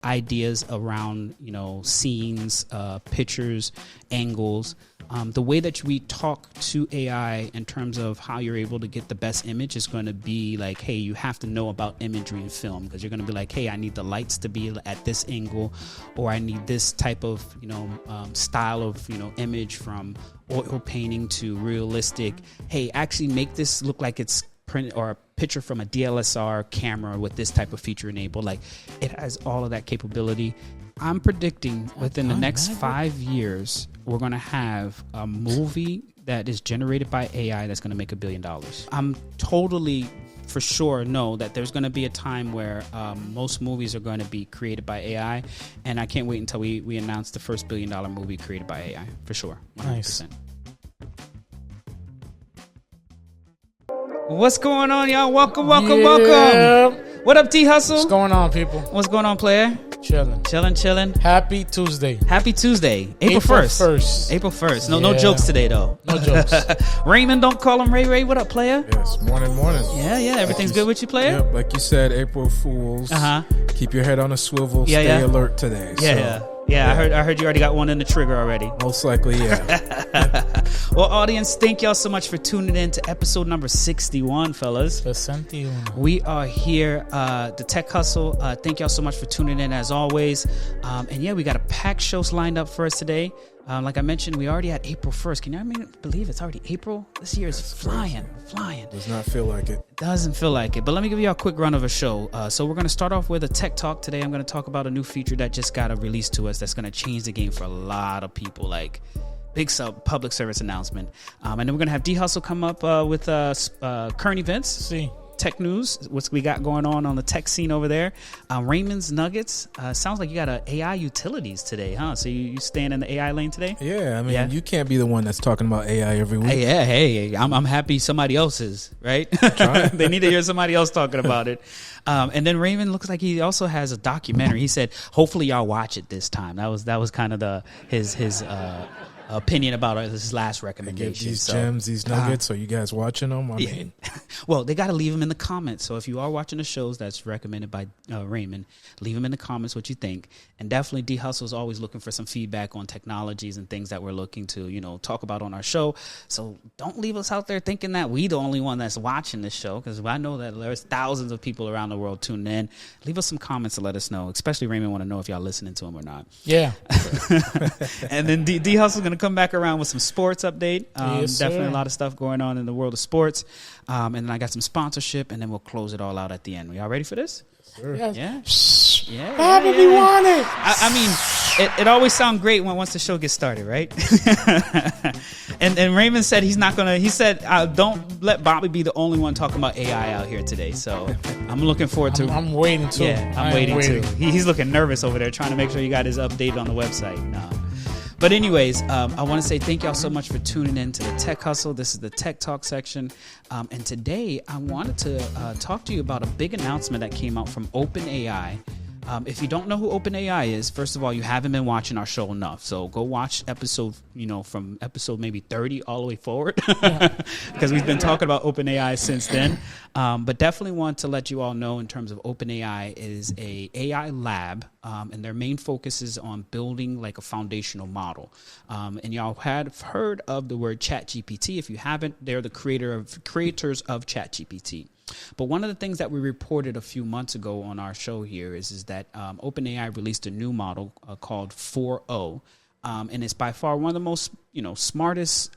ideas around, scenes, pictures, angles. The way that we talk to AI in terms of how you're able to get the best image is going to be like, hey, you have to know about imagery in film, because you're going to be like, hey, I need the lights to be at this angle, or I need this type of, style of, image, from oil painting to realistic. Hey, actually make this look like it's print or a picture from a DSLR camera with this type of feature enabled. Like, it has all of that capability. I'm predicting within the next 5 years, we're going to have a movie that is generated by AI that's going to make $1 billion. I'm totally for sure know that there's going to be a time where most movies are going to be created by AI, and I can't wait until we announce the first $1 billion movie created by AI, for sure. 100%. Nice. What's going on, y'all? Welcome. What up, T Hustle? What's going on, people? What's going on, player? Chilling. Happy Tuesday. April 1st. April 1st. No jokes today, though. No jokes. Raymond, don't call him Ray. What up, player? Yes, morning. Yeah. Everything's good with you, player? Yep, like you said, April Fools. Keep your head on a swivel. Stay alert today. Yeah. I heard you already got one in the trigger already. Most likely, yeah. Well, audience, thank y'all so much for tuning in to episode number 61, fellas. 61. We are here, the Tech Hustle. Thank y'all so much for tuning in as always. And yeah, we got a packed show lined up for us today. Like I mentioned, we already at April 1st. Can you believe it's already April? This year is flying. Does not feel like it. Doesn't feel like it. But let me give you a quick run of a show. So we're going to start off with a tech talk today. I'm going to talk about a new feature that just got released to us that's going to change the game for a lot of people. Like, big public service announcement. And then we're going to have D Hustle come up with current events. Tech news, what we got going on the tech scene over there. Raymond's Nuggets. Sounds like you got AI utilities today, huh? So you staying in the AI lane today? Yeah, you can't be the one that's talking about AI every week. Hey, I'm happy somebody else is, right? They need to hear somebody else talking about it. And then Raymond looks like he also has a documentary. He said, hopefully y'all watch it this time. That was kind of his opinion about his last recommendation. These gems, these nuggets. Are you guys watching them? I mean, well, they got to leave them in the comments. So if you are watching the shows that's recommended by Raymond, leave them in the comments what you think. And definitely, D Hustle is always looking for some feedback on technologies and things that we're looking to, talk about on our show. So don't leave us out there thinking that we the only one that's watching this show, because I know that there's thousands of people around the world tuning in. Leave us some comments to let us know. Especially Raymond want to know if y'all listening to him or not. Yeah. And then D Hustle's going to come back around with some sports update. Yes, definitely a lot of stuff going on in the world of sports. And then I got some sponsorship, and then we'll close it all out at the end. Y'all ready for this? Sure. Yeah. We want it. I mean, it always sounds great once the show gets started, right? and Raymond said he's not gonna. He said, "Don't let Bobby be the only one talking about AI out here today." So I'm looking forward to. I'm waiting to. Yeah, I'm waiting too. He's looking nervous over there, trying to make sure you got his update on the website. No. But anyways, I want to say thank y'all so much for tuning in to the Tech Hustle. This is the Tech Talk section. And today I wanted to talk to you about a big announcement that came out from OpenAI. If you don't know who OpenAI is, first of all, you haven't been watching our show enough. So go watch episode, from episode maybe 30 all the way forward, because we've been talking about OpenAI since then. But definitely want to let you all know in terms of OpenAI is a AI lab, and their main focus is on building like a foundational model. And y'all have heard of the word ChatGPT. If you haven't, they're the creators of ChatGPT. But one of the things that we reported a few months ago on our show here is that OpenAI released a new model called 4.0. And it's by far one of the most, smartest,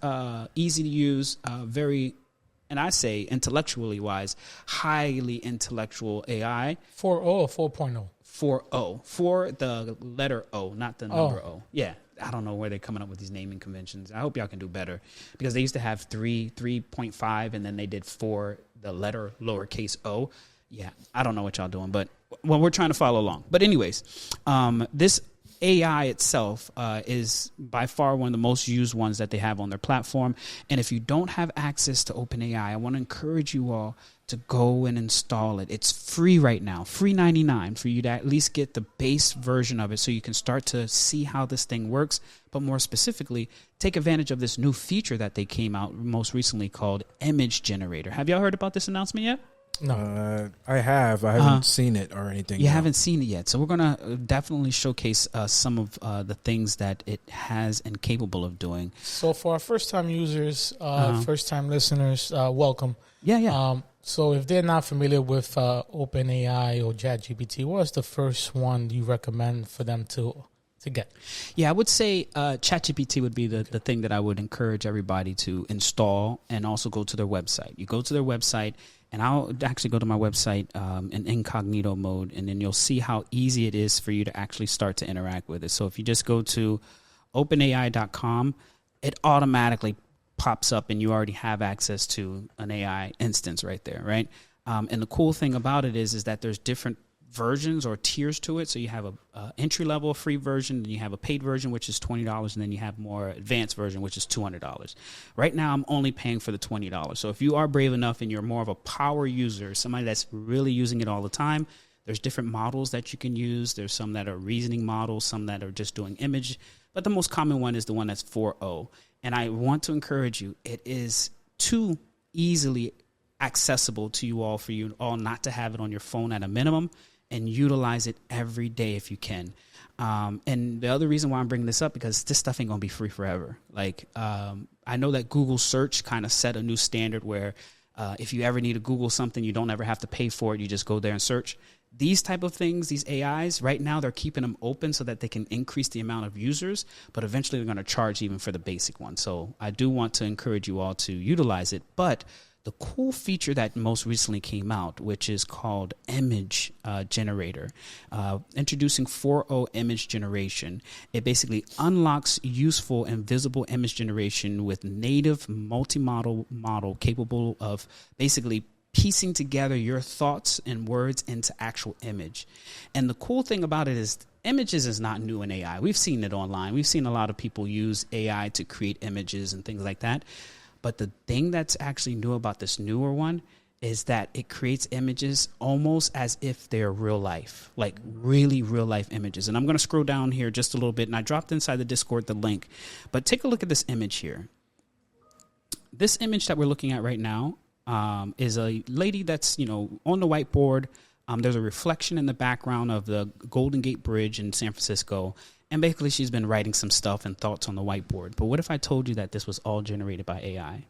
easy to use, very, and I say intellectually wise, highly intellectual AI. 4.0 or 4.0? 4.0. For the letter O, not the number O. Yeah. I don't know where they're coming up with these naming conventions. I hope y'all can do better, because they used to have 3.5, and then they did 4, the letter lowercase o. Yeah, I don't know what y'all doing, but we're trying to follow along. But anyways, this AI itself is by far one of the most used ones that they have on their platform. And if you don't have access to OpenAI, I want to encourage you all to go and install it. It's free right now, free $99 for you to at least get the base version of it, so you can start to see how this thing works. But more specifically, take advantage of this new feature that they came out most recently called Image Generator. Have y'all heard about this announcement yet? No, I have. I haven't seen it or anything. You haven't seen it yet, so we're gonna definitely showcase some of the things that it has and capable of doing. So for our first-time users, first-time listeners, welcome. Yeah. So if they're not familiar with OpenAI or ChatGPT, what's the first one you recommend for them to get? Yeah, I would say ChatGPT would be the thing that I would encourage everybody to install and also go to their website. You go to their website, and I'll actually go to my website in incognito mode, and then you'll see how easy it is for you to actually start to interact with it. So if you just go to openai.com, it automatically pops up and you already have access to an AI instance right there, right? And the cool thing about it is that there's different versions or tiers to it. So you have a entry-level free version, then you have a paid version, which is $20, and then you have more advanced version, which is $200. Right now, I'm only paying for the $20. So if you are brave enough and you're more of a power user, somebody that's really using it all the time, there's different models that you can use. There's some that are reasoning models, some that are just doing image. But the most common one is the one that's 4.0. And I want to encourage you, it is too easily accessible to you all for you all not to have it on your phone at a minimum, and utilize it every day if you can. And the other reason why I'm bringing this up, because this stuff ain't going to be free forever. Like, I know that Google search kind of set a new standard where if you ever need to Google something, you don't ever have to pay for it. You just go there and search. These type of things, these AIs, right now they're keeping them open so that they can increase the amount of users, but eventually they're going to charge even for the basic one. So I do want to encourage you all to utilize it. But the cool feature that most recently came out, which is called image generator, introducing 4.0 image generation. It basically unlocks useful and visible image generation with native multi-model model capable of basically piecing together your thoughts and words into actual image. And the cool thing about it is images is not new in AI. We've seen it online. We've seen a lot of people use AI to create images and things like that. But the thing that's actually new about this newer one is that it creates images almost as if they're real life, like really real life images. And I'm going to scroll down here just a little bit, and I dropped inside the Discord the link. But take a look at this image here. This image that we're looking at right now is a lady that's, on the whiteboard. There's a reflection in the background of the Golden Gate Bridge in San Francisco. And basically, she's been writing some stuff and thoughts on the whiteboard. But what if I told you that this was all generated by AI?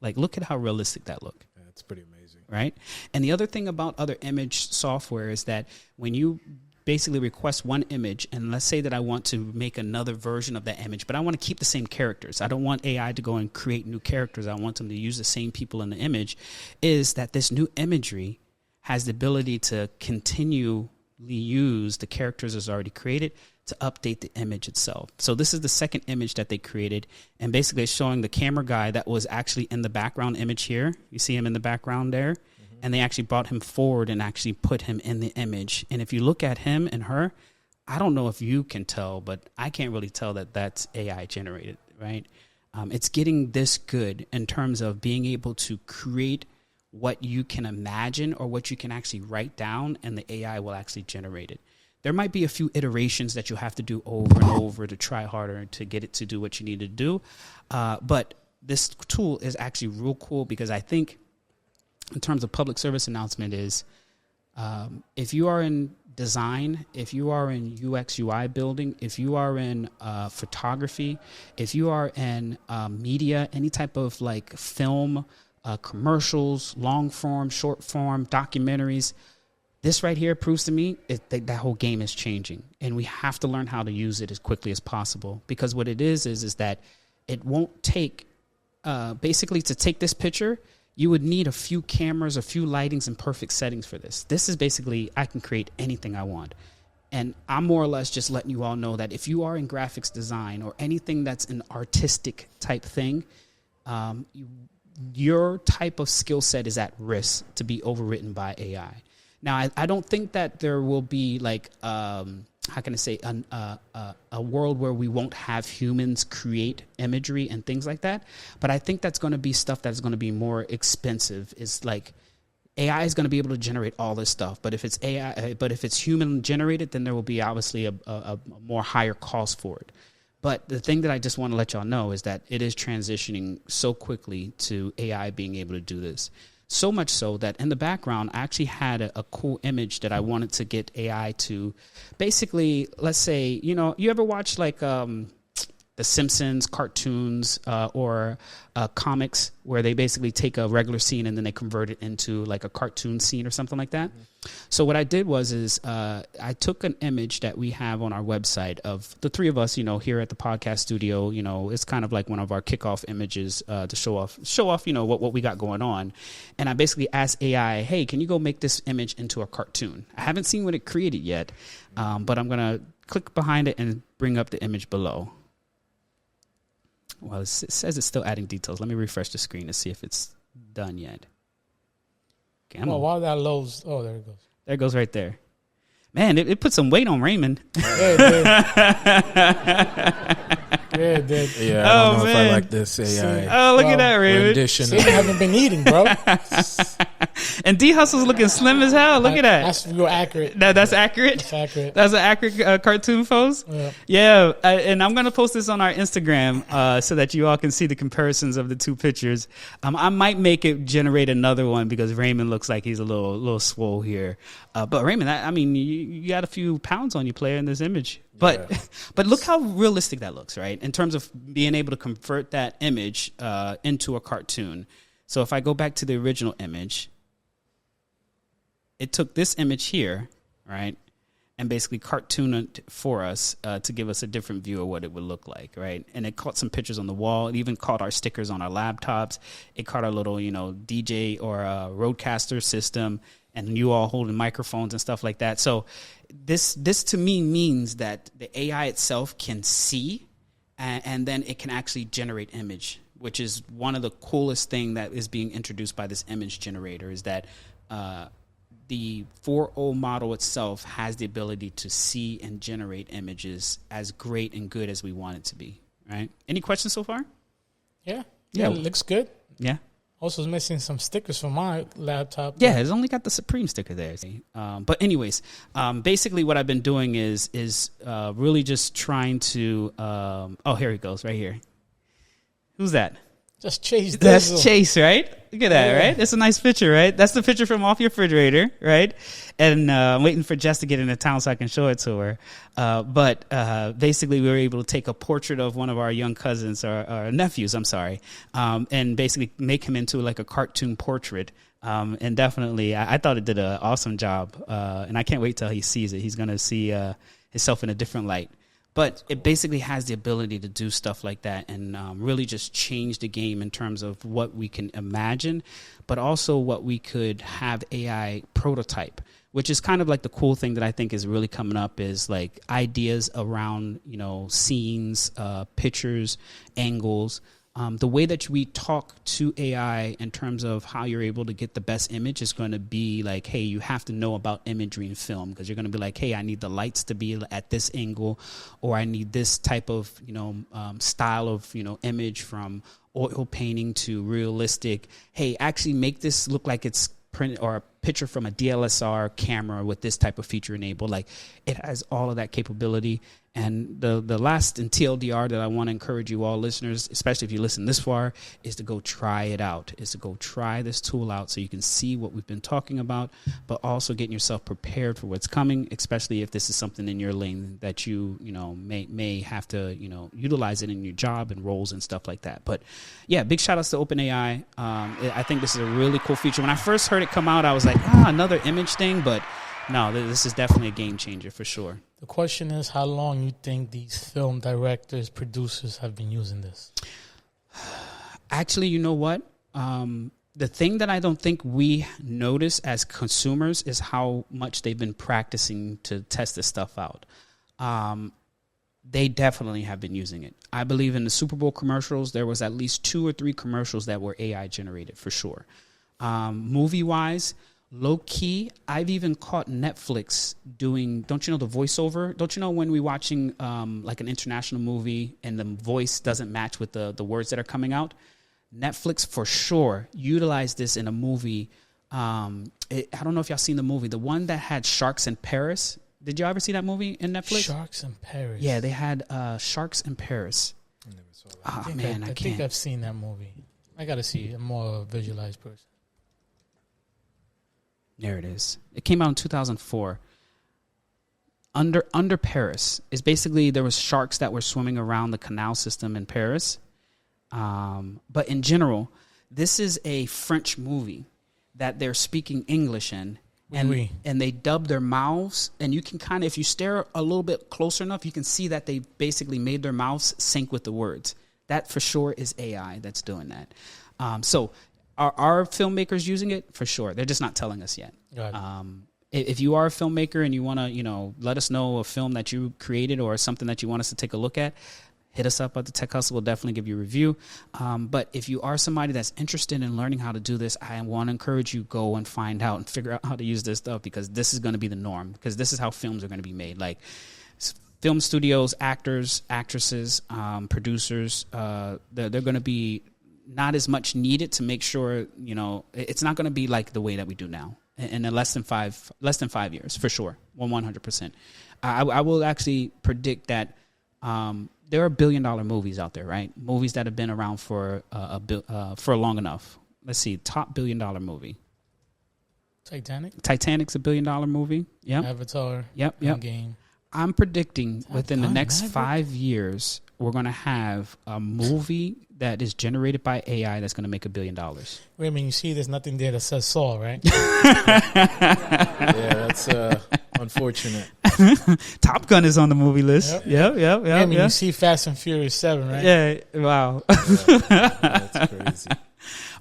Like, look at how realistic that looked. Yeah, it's pretty amazing. Right? And the other thing about other image software is that when you basically request one image, and let's say that I want to make another version of that image, but I want to keep the same characters. I don't want AI to go and create new characters. I want them to use the same people in the image, is that this new imagery has the ability to continually use the characters that's already created to update the image itself. So this is the second image that they created, and basically it's showing the camera guy that was actually in the background image here. You see him in the background there, and they actually brought him forward and actually put him in the image. And if you look at him and her, I don't know if you can tell, but I can't really tell that that's AI generated, right? It's getting this good in terms of being able to create what you can imagine or what you can actually write down, and the AI will actually generate it. There might be a few iterations that you have to do over and over to try harder to get it to do what you need to do. But this tool is actually real cool, because I think in terms of public service announcement is if you are in design, if you are in UX UI building, if you are in photography, if you are in media, any type of like film, commercials, long form, short form, documentaries, this right here proves to me that whole game is changing, and we have to learn how to use it as quickly as possible, because what it is that it won't take, basically to take this picture, you would need a few cameras, a few lightings, and perfect settings for this. This is basically, I can create anything I want. And I'm more or less just letting you all know that if you are in graphics design or anything that's an artistic type thing, your type of skill set is at risk to be overwritten by AI. Now, I don't think that there will be like, how can I say, a world where we won't have humans create imagery and things like that. But I think that's going to be stuff that's going to be more expensive. It's like AI is going to be able to generate all this stuff. But if it's AI, but if it's human generated, then there will be obviously a more higher cost for it. But the thing that I just want to let y'all know is that it is transitioning so quickly to AI being able to do this. So much so that in the background, I actually had a cool image that I wanted to get AI to basically, let's say, you know, you ever watch like The Simpsons cartoons or comics where they basically take a regular scene and then they convert it into like a cartoon scene or something like that. So what I did was I took an image that we have on our website of the three of us, you know, here at the podcast studio. You know, it's kind of like one of our kickoff images to show off, you know, what we got going on. And I basically asked AI, hey, can you go make this image into a cartoon? I haven't seen what it created yet, but I'm going to click behind it and bring up the image below. Well, it says it's still adding details. Let me refresh the screen to see if it's done yet. Okay, well, while that loads, oh, there it goes. There it goes right there. Man, it put some weight on Raymond. Yeah, it did. Yeah, I don't know if I like this AI. Oh, look at that, Raymond. Rendition. See, I haven't been eating, bro. And D Hustle's looking slim as hell. Look at that. That's real accurate. That's accurate. That's accurate. That's an accurate cartoon pose. Yeah. And I'm gonna post this on our Instagram so that you all can see the comparisons of the two pictures. I might make it generate another one because Raymond looks like he's a little swole here. But Raymond, I mean, you got a few pounds on you, player, in this image. But but look how realistic that looks, right? In terms of being able to convert that image into a cartoon. So if I go back to the original image, it took this image here, right, and basically cartooned it for us to give us a different view of what it would look like, right? And it caught some pictures on the wall. It even caught our stickers on our laptops. It caught our little, you know, DJ or roadcaster system, and you all holding microphones and stuff like that. So this to me means that the AI itself can see, and then it can actually generate image, which is one of the coolest thing that is being introduced by this image generator, is that the 4.0 model itself has the ability to see and generate images as great and good as we want it to be, right? Any questions so far? Yeah, it looks good. Yeah. Also, it's missing some stickers from my laptop. Yeah, it's only got the Supreme sticker there. But anyways, basically what I've been doing is really just trying to oh, here he goes, right here. Who's that? Just Chase. That's Chase, right? Look at that, right? That's a nice picture, right? That's the picture from off your refrigerator, right? And I'm waiting for Jess to get into town so I can show it to her. But basically, we were able to take a portrait of one of our young cousins, or nephews, I'm sorry, and basically make him into like a cartoon portrait. And definitely, I thought it did an awesome job. And I can't wait till he sees it. He's going to see himself in a different light. But it basically has the ability to do stuff like that and really just change the game in terms of what we can imagine, but also what we could have AI prototype, which is kind of like the cool thing that I think is really coming up, is like ideas around, you know, scenes, pictures, angles. The way that we talk to AI in terms of how you're able to get the best image is going to be like, hey, you have to know about imagery in film, because you're going to be like, hey, I need the lights to be at this angle, or I need this type of, you know, style of, you know, image, from oil painting to realistic. Hey, actually make this look like it's print or a picture from a DSLR camera with this type of feature enabled. Like, it has all of that capability. And the last in TLDR that I want to encourage you all listeners, especially if you listen this far, is to go try it out, is to go try this tool out so you can see what we've been talking about, but also getting yourself prepared for what's coming, especially if this is something in your lane that you know, may have to, you know, utilize it in your job and roles and stuff like that. But yeah, big shout outs to OpenAI. I think this is a really cool feature. When I first heard it come out, I was like, another image thing, but no, this is definitely a game changer for sure. The question is, how long you think these film directors, producers have been using this? Actually, you know what? The thing that I don't think we notice as consumers is how much they've been practicing to test this stuff out. They definitely have been using it. I believe in the Super Bowl commercials, there was at least 2 or 3 commercials that were AI generated for sure. Movie-wise, low-key, I've even caught Netflix doing, don't you know, the voiceover? Don't you know when we're watching like an international movie and the voice doesn't match with the words that are coming out? Netflix for sure utilized this in a movie. I don't know if y'all seen the movie, the one that had sharks in Paris. Did you ever see that movie in Netflix? Sharks in Paris. Yeah, they had Sharks in Paris. I never saw that. I think I've seen that movie. I got to see it. I'm more a visualized person. There it is. It came out in 2004. Under Paris is basically there was sharks that were swimming around the canal system in Paris. But in general, this is a French movie that they're speaking English in. And they dub their mouths, and you can kind of, if you stare a little bit closer enough, you can see that they basically made their mouths sync with the words. That for sure is AI that's doing that. So are filmmakers using it? For sure. They're just not telling us yet. If you are a filmmaker and you want to, let us know a film that you created or something that you want us to take a look at, hit us up at the Tech Hustle. We'll definitely give you a review. But if you are somebody that's interested in learning how to do this, I want to encourage you, go and find out and figure out how to use this stuff, because this is going to be the norm, because this is how films are going to be made. Like film studios, actors, actresses, producers, they're going to be not as much needed to make sure, it's not going to be like the way that we do now. In less than 5 years, for sure, 100%. I will actually predict that there are billion-dollar movies out there, right? Movies that have been around for long enough. Let's see, top billion-dollar movie. Titanic. Titanic's a billion-dollar movie. Yeah. Avatar. Yep. Game. I'm predicting within the next 5 years, we're going to have a movie that is generated by AI that's going to make $1 billion. Raymond, you see there's nothing there that says Saw, right? Yeah, that's unfortunate. Top Gun is on the movie list. Yep. Raymond, you see Fast and Furious 7, right? Yeah, wow. That's crazy.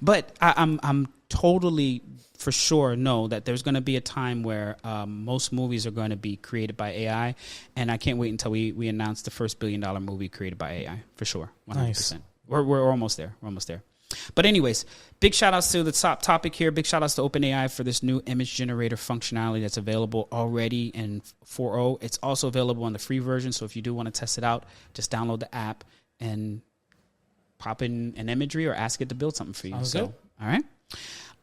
But I'm totally for sure know that there's going to be a time where most movies are going to be created by AI, and I can't wait until we announce the first $1 billion movie created by AI, for sure, 100%. Nice. We're almost there. We're almost there. But anyways, big shout outs to the top topic here. Big shout outs to OpenAI for this new image generator functionality that's available already in 4.0. It's also available on the free version, so if you do want to test it out, just download the app and pop in an imagery or ask it to build something for you. Sounds so, good.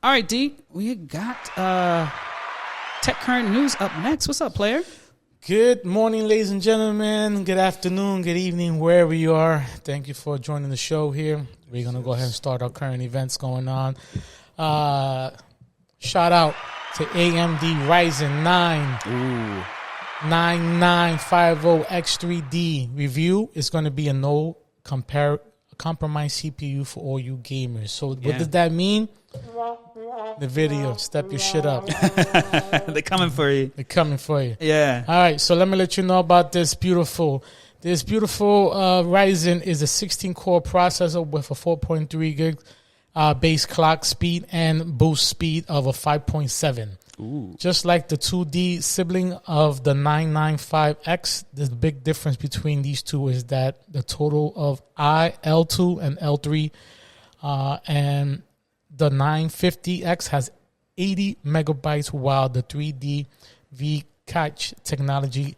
All right, D, we got Tech Current News up next. What's up, player? Good morning, ladies and gentlemen. Good afternoon, good evening, wherever you are. Thank you for joining the show here. We're going to go ahead and start our current events going on. Shout out to AMD Ryzen 9 9950X3D review. It's going to be a no compromise CPU for all you gamers. So what does that mean? The video, step your shit up. They're coming for you. Yeah. All right, so let me let you know about this beautiful Ryzen is a 16-core processor with a 4.3 gig base clock speed and boost speed of a 5.7. Ooh. Just like the 2D sibling of the 995X, the big difference between these two is that the total of L2 and L3 and the 950X has 80 megabytes, while the 3D V-Cache technology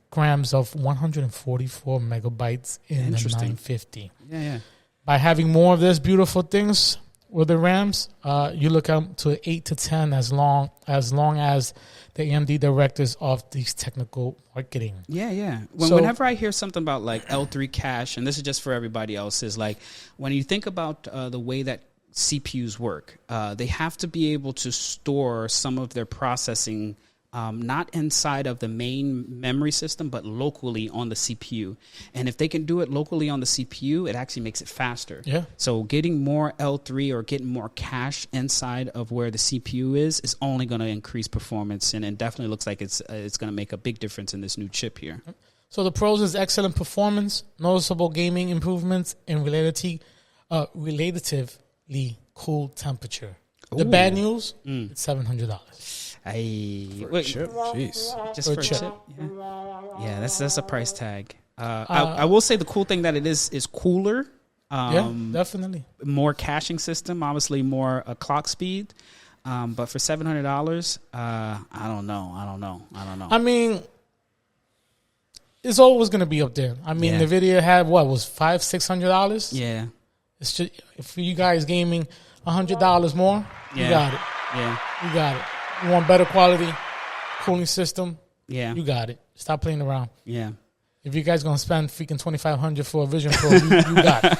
grams of 144 megabytes in the 950. Yeah. By having more of these beautiful things with the RAMs, you look up to 8 to 10 as long as the AMD directors of these technical marketing. Yeah. Whenever I hear something about like L3 cache, and this is just for everybody else, is like when you think about the way that CPUs work, they have to be able to store some of their processing not inside of the main memory system, but locally on the CPU. And if they can do it locally on the CPU, it actually makes it faster. Yeah. So getting more L3 or getting more cache inside of where the CPU is only going to increase performance, and it definitely looks like it's going to make a big difference in this new chip here. So the pros is excellent performance, noticeable gaming improvements, and relatively cool temperature. The bad news, it's $700. For a chip? Jeez. Just for a chip? Yeah, that's a price tag. I will say the cool thing that it is cooler. Yeah, definitely. More caching system, obviously more clock speed. But for $700, I don't know. I mean, it's always going to be up there. I mean, NVIDIA had was $500-$600. Yeah. It's just, if you guys gaming $100 more, you got it. Yeah, you got it. You want better quality cooling system? Yeah, you got it. Stop playing around. Yeah. If you guys gonna spend freaking $2,500 for a Vision Pro, you got it.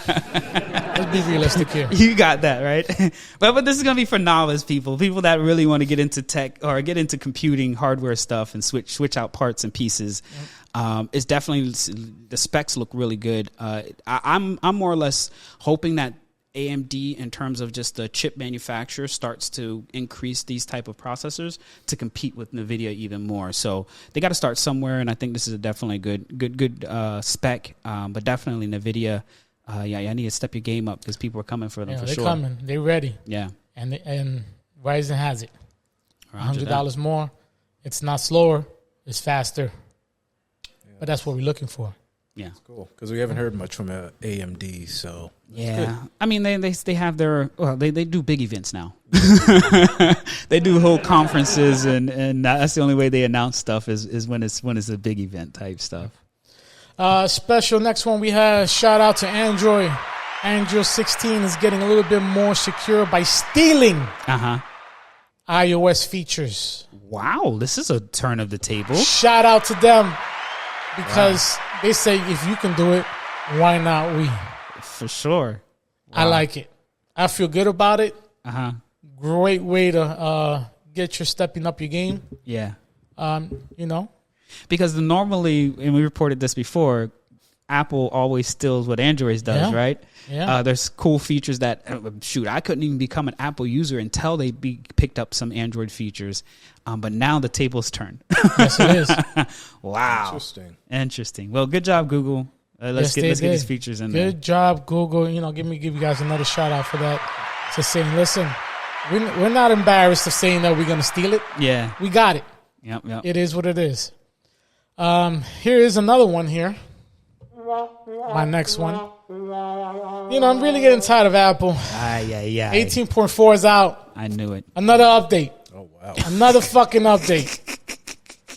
Let's be realistic here. You got that, right? But this is going to be for novice people that really want to get into tech or get into computing hardware stuff and switch out parts and pieces. It's definitely, the specs look really good. I'm more or less hoping that AMD, in terms of just the chip manufacturer, starts to increase these type of processors to compete with NVIDIA even more. So they got to start somewhere, and I think this is definitely a good spec. But definitely NVIDIA, I need to step your game up because people are coming for them for they're sure. They're coming. They're ready. Yeah. And Ryzen has it. $100 more. It's not slower. It's faster. Yeah. But that's what we're looking for. Yeah, that's cool because we haven't heard much from AMD. So yeah, I mean they have their they do big events now. They do whole conferences and that's the only way they announce stuff is when it's a big event type stuff. Special next one we have, shout out to Android. Android 16 is getting a little bit more secure by stealing iOS features. Wow, this is a turn of the table. Shout out to them because they say if you can do it, why not we? For sure. Wow. I like it. I feel good about it. Great way to get your stepping up your game. Yeah. Because normally, and we reported this before, Apple always steals what Android does, right? Yeah. There's cool features that, I couldn't even become an Apple user until they picked up some Android features. But now the table's turned. Yes, it is. Wow. Interesting. Well, good job, Google. Let's get these features in there. Good job, Google. Give you guys another shout out for that. To saying, listen, we're not embarrassed of saying that we're going to steal it. Yeah. We got it. Yep. It is what it is. Here is another one here. My next one. I'm really getting tired of Apple. 18.4 is out. I knew it. Another update. Oh, wow. Another fucking update.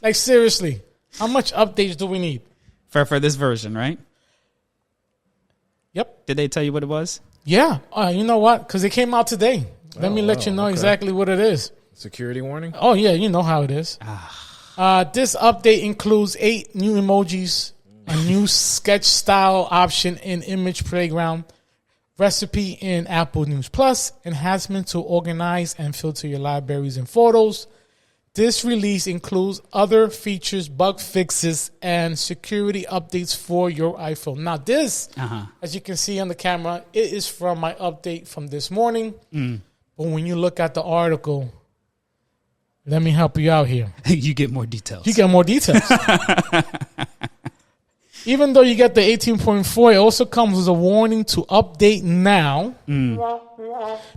Like, seriously. How much updates do we need? For this version, right? Yep. Did they tell you what it was? Yeah. You know what? Because it came out today. Let me let you know exactly what it is. Security warning? Oh, yeah. You know how it is. This update includes 8 new emojis, a new sketch style option in Image Playground, recipe in Apple News Plus, enhancement to organize and filter your libraries and photos. This release includes other features, bug fixes, and security updates for your iPhone. Now, this, as you can see on the camera, it is from my update from this morning. But when you look at the article, let me help you out here. You get more details. Even though you get the 18.4, it also comes with a warning to update now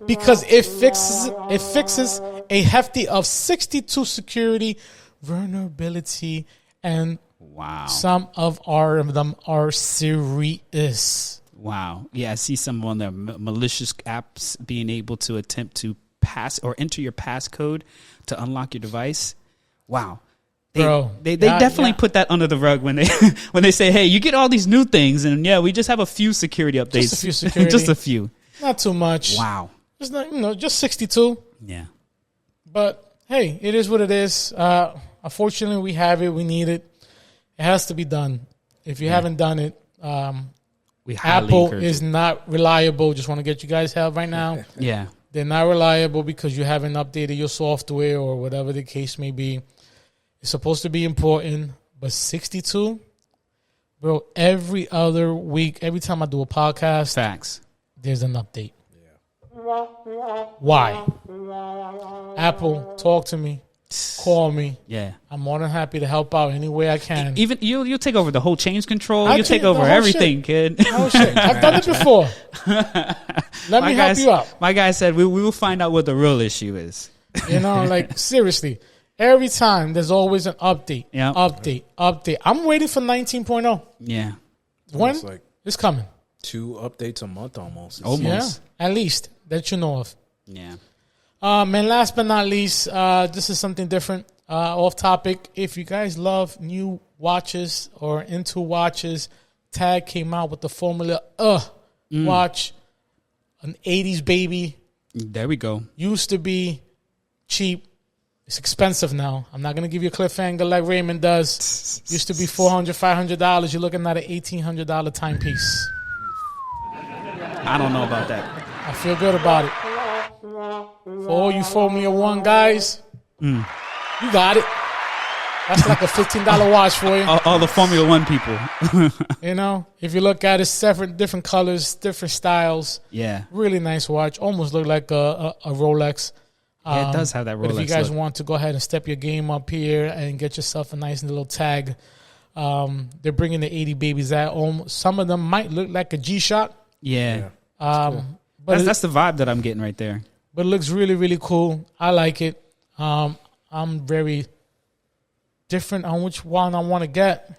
because it fixes a hefty of 62 security vulnerability, and some of them are serious. Wow. Yeah, I see some on the malicious apps being able to attempt to pass or enter your passcode to unlock your device. Wow. They definitely put that under the rug when they say, hey, you get all these new things, and we just have a few security updates. Just a few. Not too much. Wow. Just not, just 62. Yeah. But hey, it is what it is. Unfortunately, we have it. We need it. It has to be done. If you haven't done it, Apple is not reliable. Just want to get you guys help right now. Yeah. They're not reliable because you haven't updated your software or whatever the case may be. It's supposed to be important, but 62, bro, every other week, every time I do a podcast, facts, there's an update. Yeah. Why? Apple, talk to me. Call me. Yeah. I'm more than happy to help out any way I can. Even you'll take over the whole change control. You'll take over everything, kid. Oh, shit. I've done it before. Let me help you out. My guy said we will find out what the real issue is. Seriously. Every time there's always an update. Yeah. Update. I'm waiting for 19.0. Yeah. When? It's coming. 2 updates a month almost. Yeah. At least that you know of. Yeah. And last but not least, this is something different, off topic. If you guys love new watches or into watches, Tag came out with the Formula watch, an 80s baby. There we go. Used to be cheap. It's expensive now. I'm not going to give you a cliffhanger like Raymond does. Used to be $400, $500. You're looking at an $1,800 timepiece. I don't know about that. I feel good about it. For all you Formula One guys, you got it. That's like a $15 watch for you. All the Formula One people. You know, if you look at it, seven different colors, different styles. Yeah. Really nice watch. Almost look like a Rolex. Yeah, it does have that Rolex. But if you guys want to go ahead and step your game up here and get yourself a nice little tag, they're bringing the 80 babies out. Some of them might look like a G-Shock. Yeah. But that's the vibe that I'm getting right there. But it looks really, really cool. I like it. I'm very different on which one I want to get.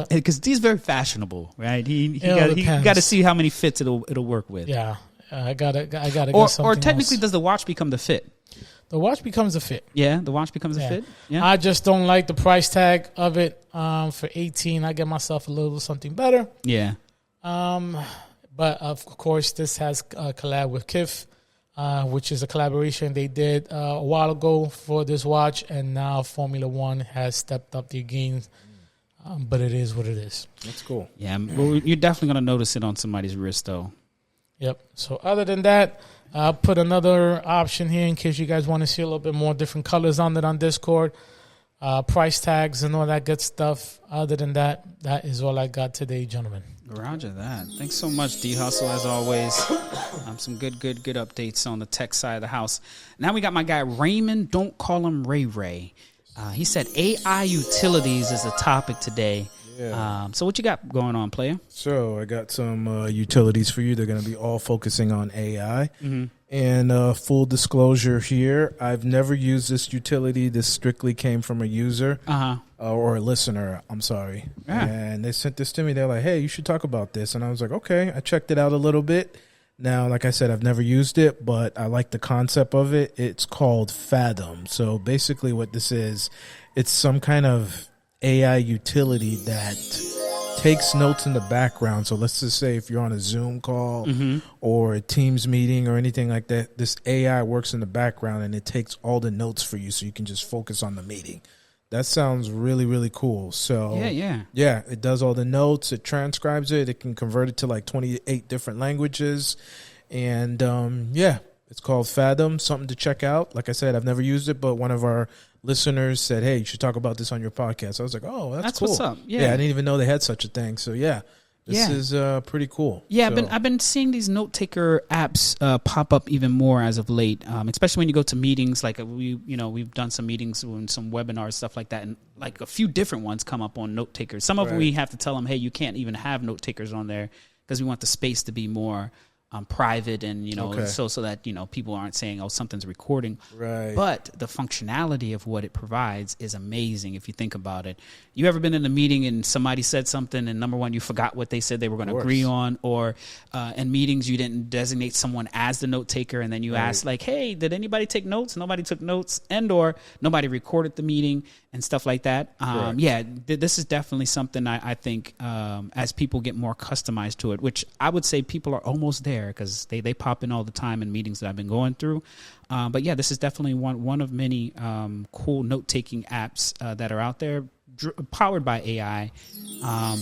Because he's very fashionable, right? He got to see how many fits it'll work with. Yeah. I gotta get something or technically, else. does the watch become the fit? The watch becomes a fit. Yeah, the watch becomes a fit. Yeah. I just don't like the price tag of it. For $18, I get myself a little something better. Yeah. But of course, this has a collab with Kif, which is a collaboration they did a while ago for this watch, and now Formula One has stepped up their game. But it is what it is. That's cool. Yeah, well, you're definitely gonna notice it on somebody's wrist, though. Yep. So other than that, I'll put another option here in case you guys want to see a little bit more different colors on it on Discord, price tags and all that good stuff. Other than that, that is all I got today, gentlemen. Roger that. Thanks so much, D Hustle, as always. Some good updates on the tech side of the house. Now we got my guy Raymond. Don't call him Ray Ray. He said AI utilities is the topic today. Yeah. So what you got going on, player? So I got some utilities for you. They're going to be all focusing on AI. Mm-hmm. And full disclosure here, I've never used this utility. This strictly came from a user or a listener. I'm sorry. Yeah. And they sent this to me. They're like, hey, you should talk about this. And I was like, okay. I checked it out a little bit. Now, like I said, I've never used it, but I like the concept of it. It's called Fathom. So basically what this is, it's some kind of AI utility that takes notes in the background. So let's just say if you're on a Zoom call or a Teams meeting or anything like that, this AI works in the background and it takes all the notes for you so you can just focus on the meeting. That sounds really, really cool. So yeah, it does all the notes. It transcribes it. It can convert it to like 28 different languages. And it's called Fathom, something to check out. Like I said, I've never used it, but one of our listeners said, hey, you should talk about this on your podcast. I was like, oh, that's cool. What's up. Yeah, I didn't even know they had such a thing. So this is pretty cool. Yeah, so I've been seeing these note taker apps pop up even more as of late, especially when you go to meetings. Like we've done some meetings and some webinars, stuff like that, and like a few different ones come up on note takers. Some of them we have to tell them, hey, you can't even have note takers on there because we want the space to be more private and so that people aren't saying, oh, something's recording. Right. But the functionality of what it provides is amazing if you think about it. You ever been in a meeting and somebody said something and number one, you forgot what they said they were going to agree on, or in meetings you didn't designate someone as the note taker and then you asked like, hey, did anybody take notes? Nobody took notes, and or nobody recorded the meeting and stuff like that. This is definitely something I think as people get more customized to it, which I would say people are almost there because they pop in all the time in meetings that I've been going through. But yeah, this is definitely one of many cool note-taking apps that are out there powered by AI.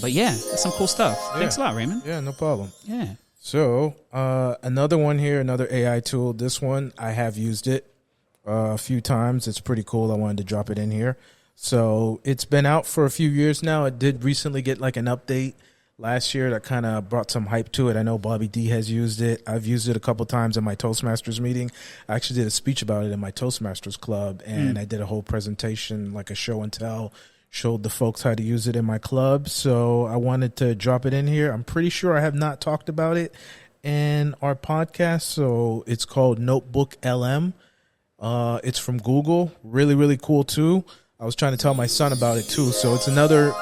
But yeah, that's some cool stuff. Yeah. Thanks a lot, Raymond. Yeah, no problem. Yeah. So another one here, another AI tool. This one, I have used it a few times. It's pretty cool. I wanted to drop it in here. So it's been out for a few years now. It did recently get like an update last year that kind of brought some hype to it. I know Bobby D has used it. I've used it a couple times in my Toastmasters meeting. I actually did a speech about it in my Toastmasters club, and I did a whole presentation, like a show and tell, showed the folks how to use it in my club. So I wanted to drop it in here. I'm pretty sure I have not talked about it in our podcast. So it's called Notebook LM. It's from Google. Really, really cool too. I was trying to tell my son about it too. So it's another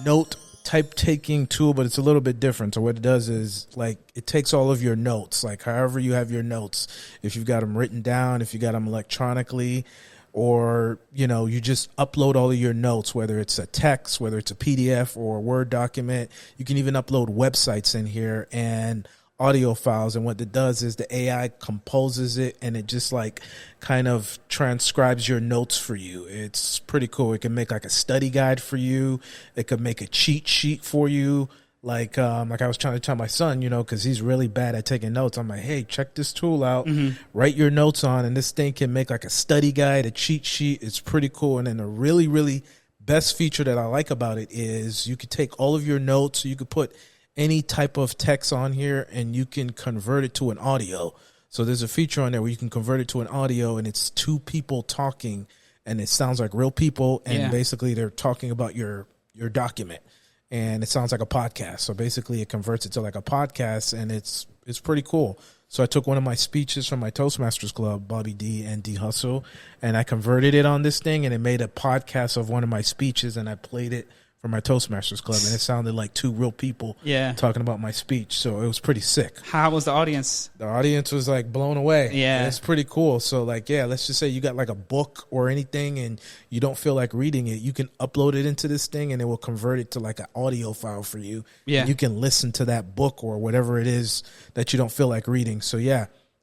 note type taking tool, but it's a little bit different. So what it does is like it takes all of your notes, like however you have your notes, if you've got them written down, if you got them electronically, or you just upload all of your notes, whether it's a text, whether it's a PDF or a Word document. You can even upload websites in here and audio files, and what it does is the AI composes it and it just like kind of transcribes your notes for you. It's pretty cool. It can make like a study guide for you. It could make a cheat sheet for you. Like I was trying to tell my son, because he's really bad at taking notes. I'm like, hey, check this tool out, write your notes on, and this thing can make like a study guide, a cheat sheet. It's pretty cool. And then the really, really best feature that I like about it is you could take all of your notes, you could put any type of text on here, and you can convert it to an audio. So there's a feature on there where you can convert it to an audio, and it's two people talking, and it sounds like real people, and basically they're talking about your document. And it sounds like a podcast. So basically it converts it to like a podcast, and it's pretty cool. So I took one of my speeches from my Toastmasters club, Bobby D and D Hustle, and I converted it on this thing, and it made a podcast of one of my speeches, and I played it for my Toastmasters club, and it sounded like two real people talking about my speech. So it was pretty sick. How was the audience? The audience was like blown away. Yeah. And it's pretty cool. So like, let's just say you got like a book or anything and you don't feel like reading it. You can upload it into this thing and it will convert it to like an audio file for you. Yeah. And you can listen to that book or whatever it is that you don't feel like reading. So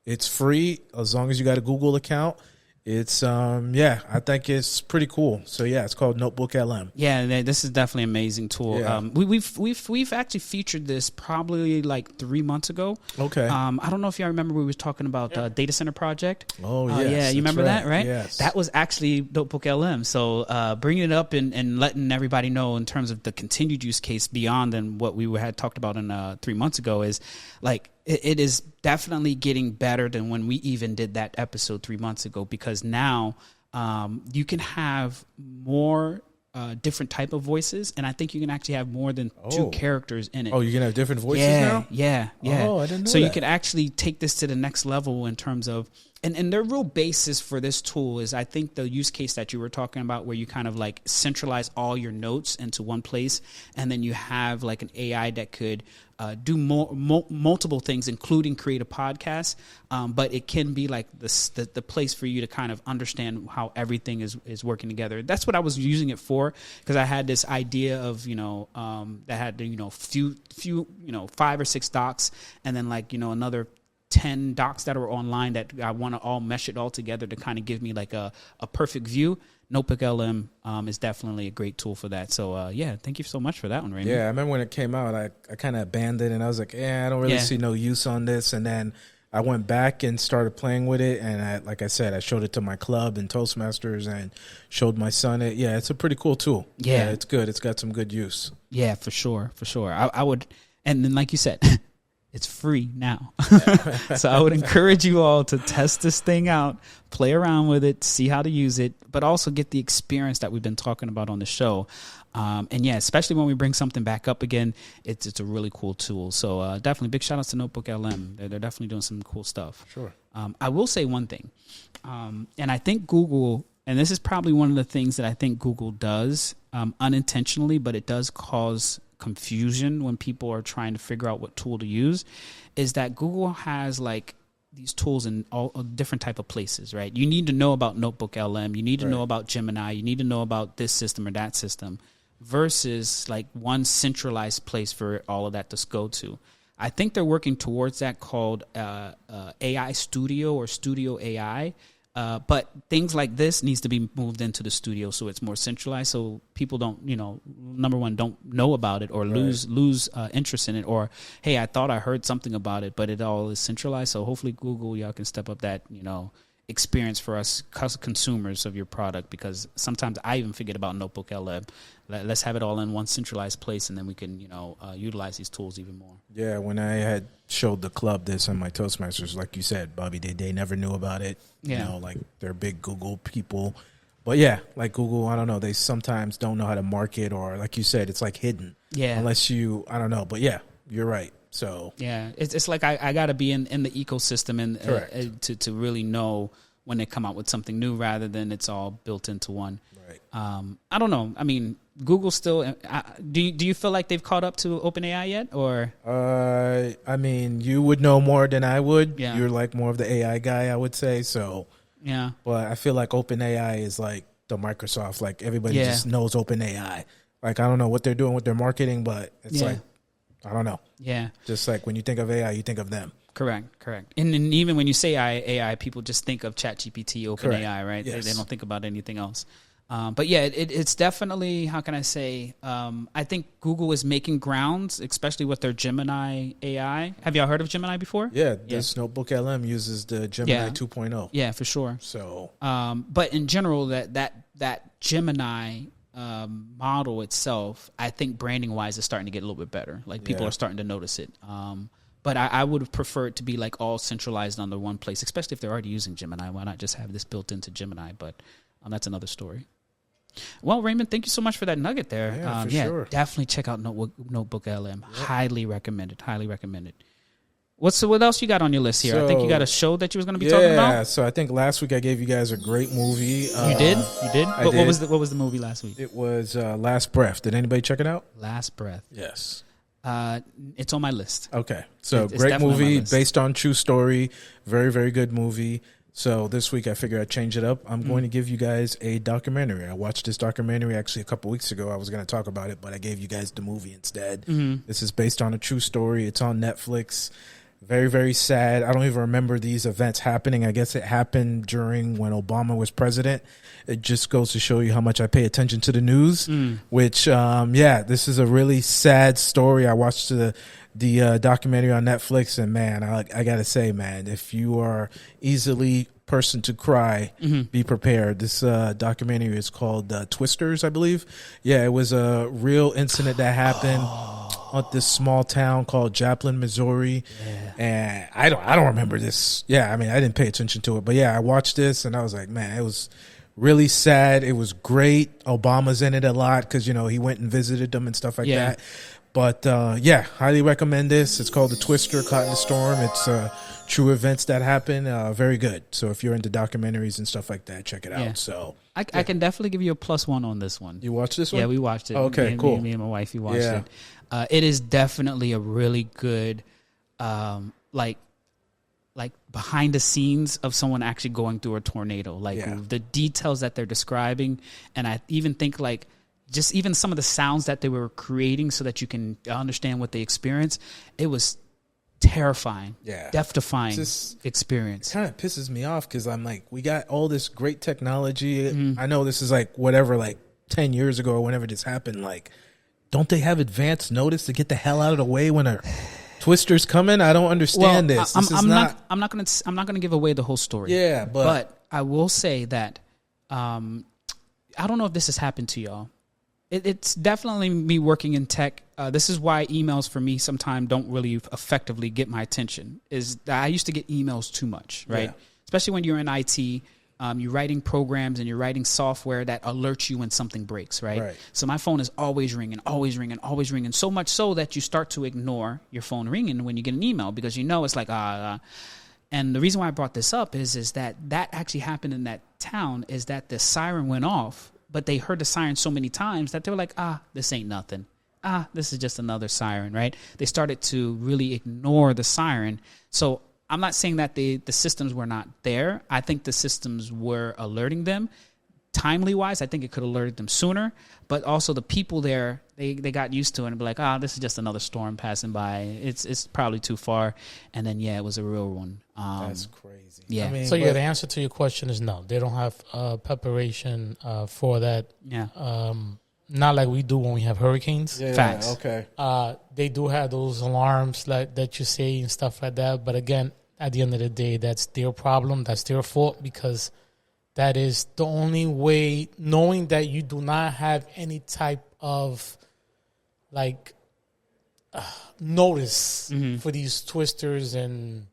it's free as long as you got a Google account. It's I think it's pretty cool. So it's called Notebook LM. Yeah, this is definitely an amazing tool. Yeah. We've actually featured this probably like 3 months ago. Okay. I don't know if y'all remember we were talking about data center project. Oh yes, you remember that, right? Yes. That was actually Notebook LM. So bringing it up and letting everybody know in terms of the continued use case beyond than what we had talked about in 3 months ago is like. It is definitely getting better than when we even did that episode 3 months ago, because now you can have more different type of voices, and I think you can actually have more than two characters in it. Oh, you can have different voices now? Yeah. Oh, I didn't know so that. You could actually take this to the next level in terms of, and their real basis for this tool is, I think, the use case that you were talking about, where you kind of like centralize all your notes into one place, and then you have like an AI that could do multiple things, including create a podcast. But it can be like the place for you to kind of understand how everything is working together. That's what I was using it for, because I had this idea of that had few 5 or 6 docs, and then like another 10 docs that are online that I want to all mesh it all together to kind of give me like a perfect view. Notebook LM is definitely a great tool for that. So, thank you so much for that one, Raymond. Yeah, I remember when it came out, I kind of abandoned it, and I was like, I don't really see no use on this. And then I went back and started playing with it, and like I said, I showed it to my club and Toastmasters and showed my son it. Yeah, it's a pretty cool tool. Yeah, it's good. It's got some good use. Yeah, for sure. I would, and then like you said, it's free now. So I would encourage you all to test this thing out, play around with it, see how to use it, but also get the experience that we've been talking about on the show. Especially when we bring something back up again, it's a really cool tool. So definitely big shout outs to Notebook LM. They're definitely doing some cool stuff. Sure. I will say one thing, and I think Google, and this is probably one of the things that I think Google does unintentionally, but it does cause confusion when people are trying to figure out what tool to use, is that Google has like these tools in all different type of places, right? You need to know about Notebook LM. You need to know about Gemini. You need to know about this system or that system, versus like one centralized place for all of that to go to. I think they're working towards that, called AI Studio or Studio AI. But things like this needs to be moved into the studio so it's more centralized, so people don't, number one, don't know about it or lose interest in it, or, hey, I thought I heard something about it, but it all is centralized. So hopefully Google, y'all can step up that, experience for us consumers of your product, because sometimes I even forget about Notebook LM. Let's have it all in one centralized place, and then we can, utilize these tools even more. Yeah, when I had showed the club this on my Toastmasters, like you said, Bobby, they never knew about it. Yeah. Like they're big Google people. But yeah, like Google, I don't know, they sometimes don't know how to market, or like you said, it's like hidden. Yeah. Unless I don't know. But yeah, you're right. So yeah, it's like I got to be in the ecosystem and to really know when they come out with something new, rather than it's all built into one. Right. I don't know. I mean, Google still. Do you feel like they've caught up to OpenAI yet, or? I mean, you would know more than I would. Yeah. You're like more of the AI guy, I would say. So yeah. But I feel like OpenAI is like the Microsoft. Like everybody just knows OpenAI. Like I don't know what they're doing with their marketing, but it's like, I don't know. Yeah. Just like when you think of AI, you think of them. Correct. And even when you say AI, people just think of ChatGPT, OpenAI, right? Yes. They don't think about anything else. But yeah, it's definitely, how can I say, I think Google is making grounds, especially with their Gemini AI. Have y'all heard of Gemini before? Yeah, this Notebook LM uses the Gemini 2.0. Yeah, for sure. So, but in general, that Gemini model itself, I think branding wise is starting to get a little bit better. Like people are starting to notice it. But I would have preferred to be like all centralized under one place, especially if they're already using Gemini. Why not just have this built into Gemini? But that's another story. Well, Raymond, thank you so much for that nugget there. Yeah, sure. Definitely check out Notebook LM. Yep. Highly recommended. Highly recommended. What else you got on your list here? I think you got a show that you was going to be talking about. Yeah, so I think last week I gave you guys a great movie. You did? What was the movie last week? It was Last Breath. Did anybody check it out? Last Breath. Yes. It's on my list. Okay, so it's great movie based on true story. Very, very good movie. So this week I figured I'd change it up. I'm going to give you guys a documentary. I watched this documentary actually a couple weeks ago. I was going to talk about it, but I gave you guys the movie instead. This is based on a true story. It's on Netflix. Very, very sad. I don't even remember these events happening. I guess it happened during when Obama was president. It just goes to show you how much I pay attention to the news, which, this is a really sad story. I watched the documentary on Netflix, and man, I got to say, man, if you are easily person to cry, be prepared. This documentary is called Twisters, I believe. Yeah, it was a real incident that happened at this small town called Joplin, Missouri. And I don't remember this. Yeah, I mean, I didn't pay attention to it, but yeah, I watched this and I was like, man, it was really sad. It was great. Obama's in it a lot because, you know, he went and visited them and stuff like that. But highly recommend this. It's called The Twister, Caught in the Storm. It's true events that happen. Very good. So if you're into documentaries and stuff like that, check it out. So I can definitely give you a +1 on this one. You watched this one? Yeah, we watched it. Okay, cool. Me and my wife, we watched it. It is definitely a really good, like behind the scenes of someone actually going through a tornado. Like the details that they're describing, and I even think like just even some of the sounds that they were creating so that you can understand what they experienced. It was terrifying, death-defying experience. It kind of pisses me off because I'm like, we got all this great technology. I know this is like whatever, like 10 years ago or whenever this happened. Like, don't they have advance notice to get the hell out of the way when a twister's coming? I don't understand this. I'm not gonna give away the whole story. Yeah, but I will say that I don't know if this has happened to y'all. It's definitely me working in tech. This is why emails for me sometimes don't really effectively get my attention. Is that I used to get emails too much, right? Yeah. Especially when you're in IT. You're writing programs and you're writing software that alerts you when something breaks, right? So my phone is always ringing, always ringing, always ringing, so much so that you start to ignore your phone ringing when you get an email because you know it's like, And the reason why I brought this up is that actually happened in that town is that the siren went off, but they heard the siren so many times that they were like, this ain't nothing. This is just another siren, right? They started to really ignore the siren. So I'm not saying that the systems were not there. I think the systems were alerting them. Timely wise, I think it could have alerted them sooner. But also the people there, they got used to it and be like, this is just another storm passing by. It's probably too far. And then, it was a real one. That's crazy. Yeah. I mean, so, the answer to your question is no. They don't have preparation for that. Yeah. Not like we do when we have hurricanes. Yeah, Facts. Okay. They do have those alarms that you say and stuff like that. But again, at the end of the day, that's their problem. That's their fault because that is the only way, knowing that you do not have any type of like notice for these twisters and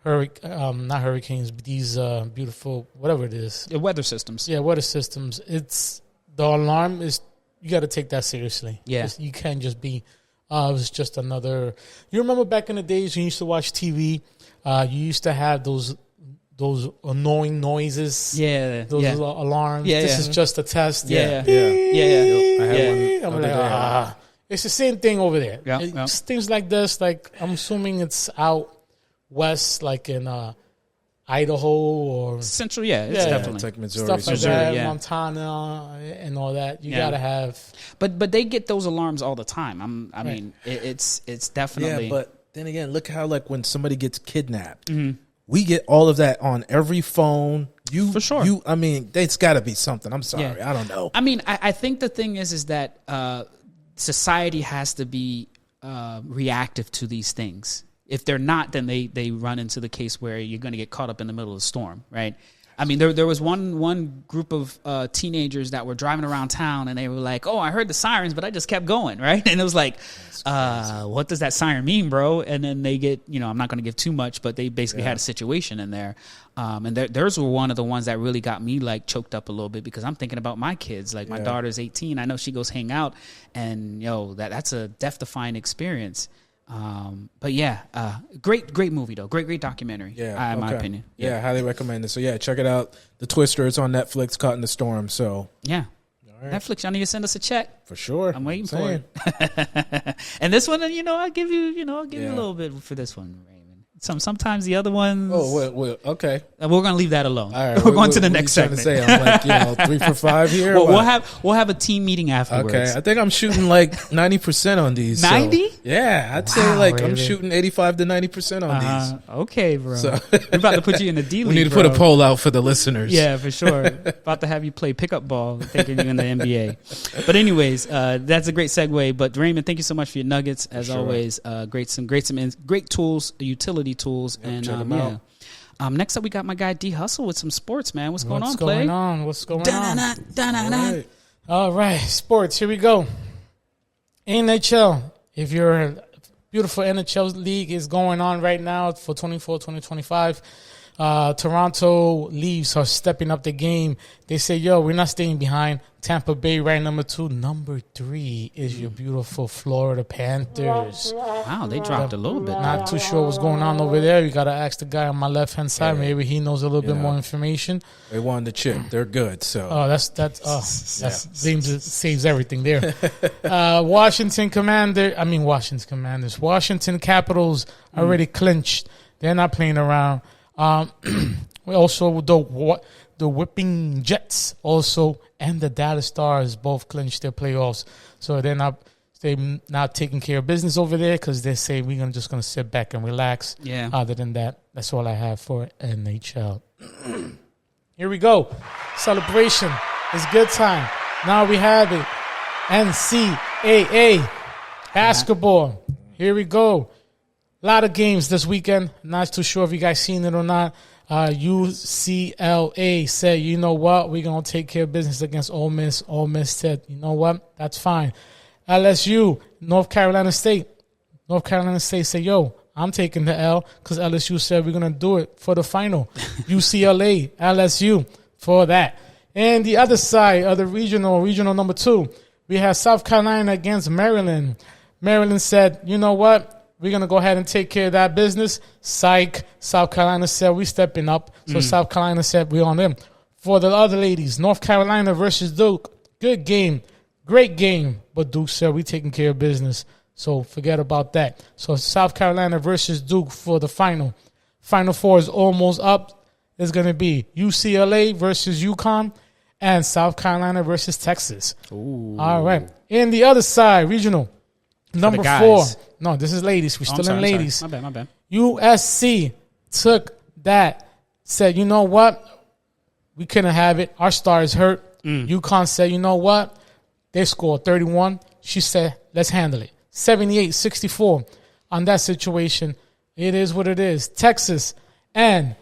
not hurricanes, but these beautiful, whatever it is. The weather systems. Yeah, weather systems. It's the alarm is, you got to take that seriously. Yeah. You can't just be, it was just another. You remember back in the days when you used to watch TV, you used to have those annoying noises. Yeah. Those alarms. Yeah. This is just a test. Yeah. I had one. I'm like, it's the same thing over there. Yeah. Things like this, like I'm assuming it's out west, like in Idaho or Central. Yeah, it's definitely it's like Missouri, stuff like Missouri, that, yeah. Montana and all that. You gotta have. But they get those alarms all the time. I mean, it's definitely. Yeah, but then again, look how like when somebody gets kidnapped, we get all of that on every phone, You, For sure. I mean, it's got to be something. I'm sorry. Yeah. I don't know. I mean, I think the thing is that society has to be reactive to these things. If they're not, then they run into the case where you're going to get caught up in the middle of the storm, right? I mean, there was one group of teenagers that were driving around town, and they were like, "Oh, I heard the sirens, but I just kept going," right? And it was like, "What does that siren mean, bro?" And then they get, I'm not going to give too much, but they basically had a situation in there, and theirs were one of the ones that really got me like choked up a little bit, because I'm thinking about my kids. Like my daughter's 18, I know she goes hang out, and that's a death-defying experience. But great movie though. Great documentary. Yeah, in my opinion. Yeah, highly recommend it. So check it out. The Twister. It's on Netflix. Caught in the Storm. So yeah, right. Netflix. Y'all need to send us a check For sure. I'm waiting for it. And this one, I'll give you a little bit for this one, Raymond. Sometimes the other ones. Oh, well, okay. We're gonna leave that alone. All right, we're going to the next segment. Say? I'm like 3 for 5 here. We'll have a team meeting afterwards. Okay, I think I'm shooting like 90% on these. 90? So, yeah, I'd say I'm shooting 85 to 90% on these. Okay, bro. So, we're about to put you in the D League. We need to put a poll out for the listeners. Yeah, for sure. About to have you play pickup ball, thinking you're in the NBA. But anyways, that's a great segue. But Raymond, thank you so much for your nuggets as always. Great tools, utility tools, and them out. next up we got my guy D Hustle with some sports, man. What's going on, Clay? What's going on? All right, sports. Here we go. NHL. If your beautiful NHL league is going on right now for 2024-2025, Toronto Leafs are stepping up the game. They say, we're not staying behind. Tampa Bay right number 2. Number 3 is your beautiful Florida Panthers. Wow, they dropped a little bit. Not too sure what's going on over there. You got to ask the guy on my left-hand side. Maybe he knows a little bit more information. They won the chip. They're good. So saves everything there. Washington Capitals already clinched. They're not playing around. Also, the Whipping Jets also and the Dallas Stars both clinched their playoffs. So they're not taking care of business over there, because they say we're just going to sit back and relax. Yeah. Other than that, that's all I have for NHL. Here we go. Celebration. It's good time. Now we have it. NCAA basketball. Here we go. A lot of games this weekend. Not too sure if you guys seen it or not. UCLA said, you know what? We're going to take care of business against Ole Miss. Ole Miss said, you know what? That's fine. LSU, North Carolina State. North Carolina State said, I'm taking the L, because LSU said we're going to do it for the final. UCLA, LSU for that. And the other side of the regional number 2, we have South Carolina against Maryland. Maryland said, you know what? We're going to go ahead and take care of that business. Psych. South Carolina said we stepping up. So South Carolina said we on them. For the other ladies, North Carolina versus Duke. Good game. Great game. But Duke said we taking care of business. So forget about that. So South Carolina versus Duke for the final. Final 4 is almost up. It's going to be UCLA versus UConn and South Carolina versus Texas. Ooh. All right. In the other side, regional. Number 4. No, this is ladies. We're still in ladies. My bad. USC took that, said, you know what? We couldn't have it. Our star is hurt. UConn said, you know what? They scored 31. She said, let's handle it. 78-64 on that situation. It is what it is. Texas and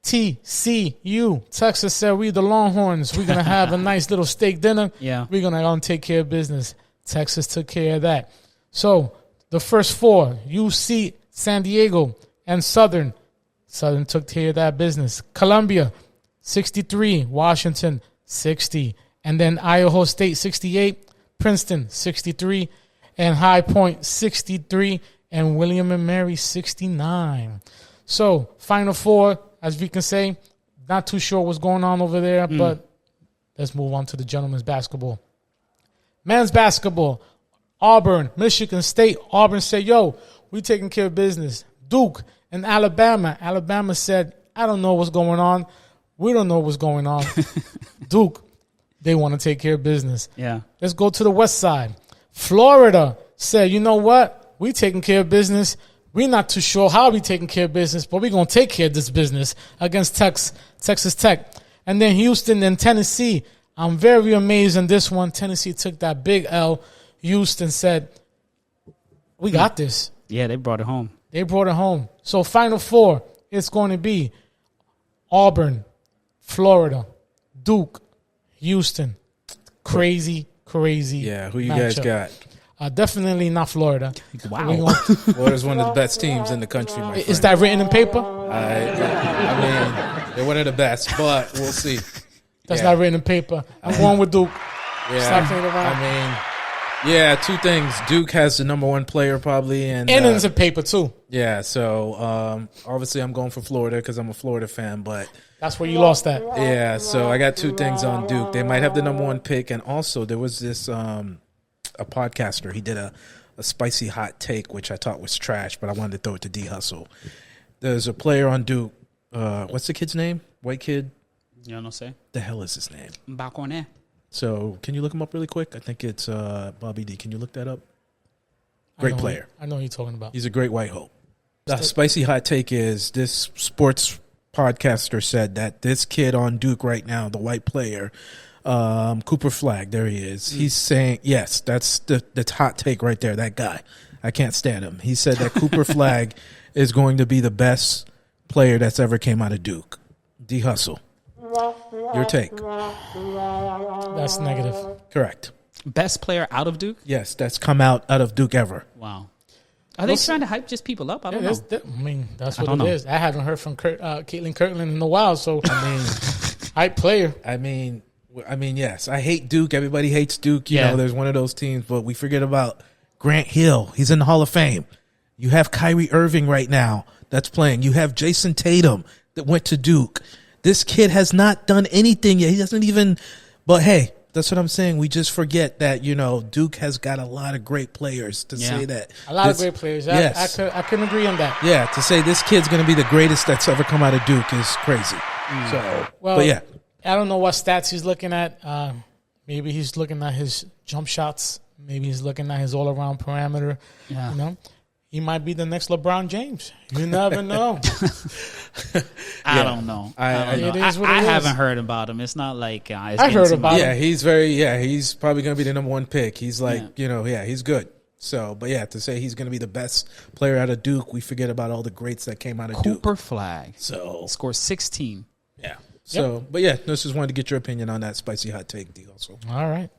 TCU. Texas said, we the Longhorns. We're going to have a nice little steak dinner. Yeah. We're going to take care of business. Texas took care of that. So the first 4, UC, San Diego, and Southern. Southern took care of that business. Columbia, 63. Washington, 60. And then Idaho State, 68. Princeton, 63. And High Point, 63. And William and Mary, 69. So Final 4, as we can say, not too sure what's going on over there, but let's move on to the gentlemen's basketball. Men's basketball. Auburn, Michigan State. Auburn said, we taking care of business. Duke and Alabama. Alabama said, I don't know what's going on. We don't know what's going on. Duke, they want to take care of business. Yeah. Let's go to the west side. Florida said, you know what? We taking care of business. We're not too sure how we taking care of business, but we're going to take care of this business against Texas Tech. And then Houston and Tennessee. I'm very amazed in this one. Tennessee took that big L. Houston said, we got this. Yeah, they brought it home. They brought it home. So Final Four, it's going to be Auburn, Florida, Duke, Houston. Crazy. Yeah, who you guys got? Definitely not Florida. Wow. Florida's one of the best teams in the country, my friend. Is that written in paper? I mean, they're one of the best, but we'll see. That's not written in paper. I'm going with Duke. Yeah, Stop playing around. I mean, yeah, two things. Duke has the number one player probably, and it's in paper too. Yeah, so obviously I'm going for Florida because I'm a Florida fan, but that's where you lost that. Yeah, so I got two things on Duke. They might have the number one pick, and also there was this a podcaster. He did a spicy hot take, which I thought was trash, but I wanted to throw it to D Hustle. There's a player on Duke. What's the kid's name? White kid. You don't know, say? The hell is his name? Back on there. So can you look him up really quick? I think it's Bobby D. Can you look that up? Great player. I know who you're talking about. He's a great white hope. The spicy hot take is this sports podcaster said that this kid on Duke right now, the white player, Cooper Flagg, there he is. He's saying, yes, that's the hot take right there, that guy. I can't stand him. He said that Cooper Flagg is going to be the best player that's ever came out of Duke. D Hustle. Your take. That's negative. Correct. Best player out of Duke? Yes, that's come out of Duke ever. Wow. Are they trying to hype just people up? I don't know. I mean, that's what it is. I haven't heard from Caitlin Kirkland in a while, so I mean, hype player. I mean, yes. I hate Duke. Everybody hates Duke. You know, there's one of those teams, but we forget about Grant Hill. He's in the Hall of Fame. You have Kyrie Irving right now that's playing. You have Jason Tatum that went to Duke. This kid has not done anything yet. He doesn't even. But hey, that's what I'm saying. We just forget that, you know, Duke has got a lot of great players to say that. A lot of great players. Yes. I couldn't agree on that. Yeah, to say this kid's going to be the greatest that's ever come out of Duke is crazy. So, but yeah. I don't know what stats he's looking at. Maybe he's looking at his jump shots. Maybe he's looking at his all-around parameter. Yeah. You know, he might be the next LeBron James. You never know. I don't know. I haven't heard about him. It's not like I heard about him. Yeah, he's probably going to be the number one pick. He's like, he's good. So, but yeah, to say he's going to be the best player out of Duke, we forget about all the greats that came out of Duke. Cooper Flagg. So, scored 16. Yeah. So, but yeah, just wanted to get your opinion on that spicy hot take deal. Also, all right.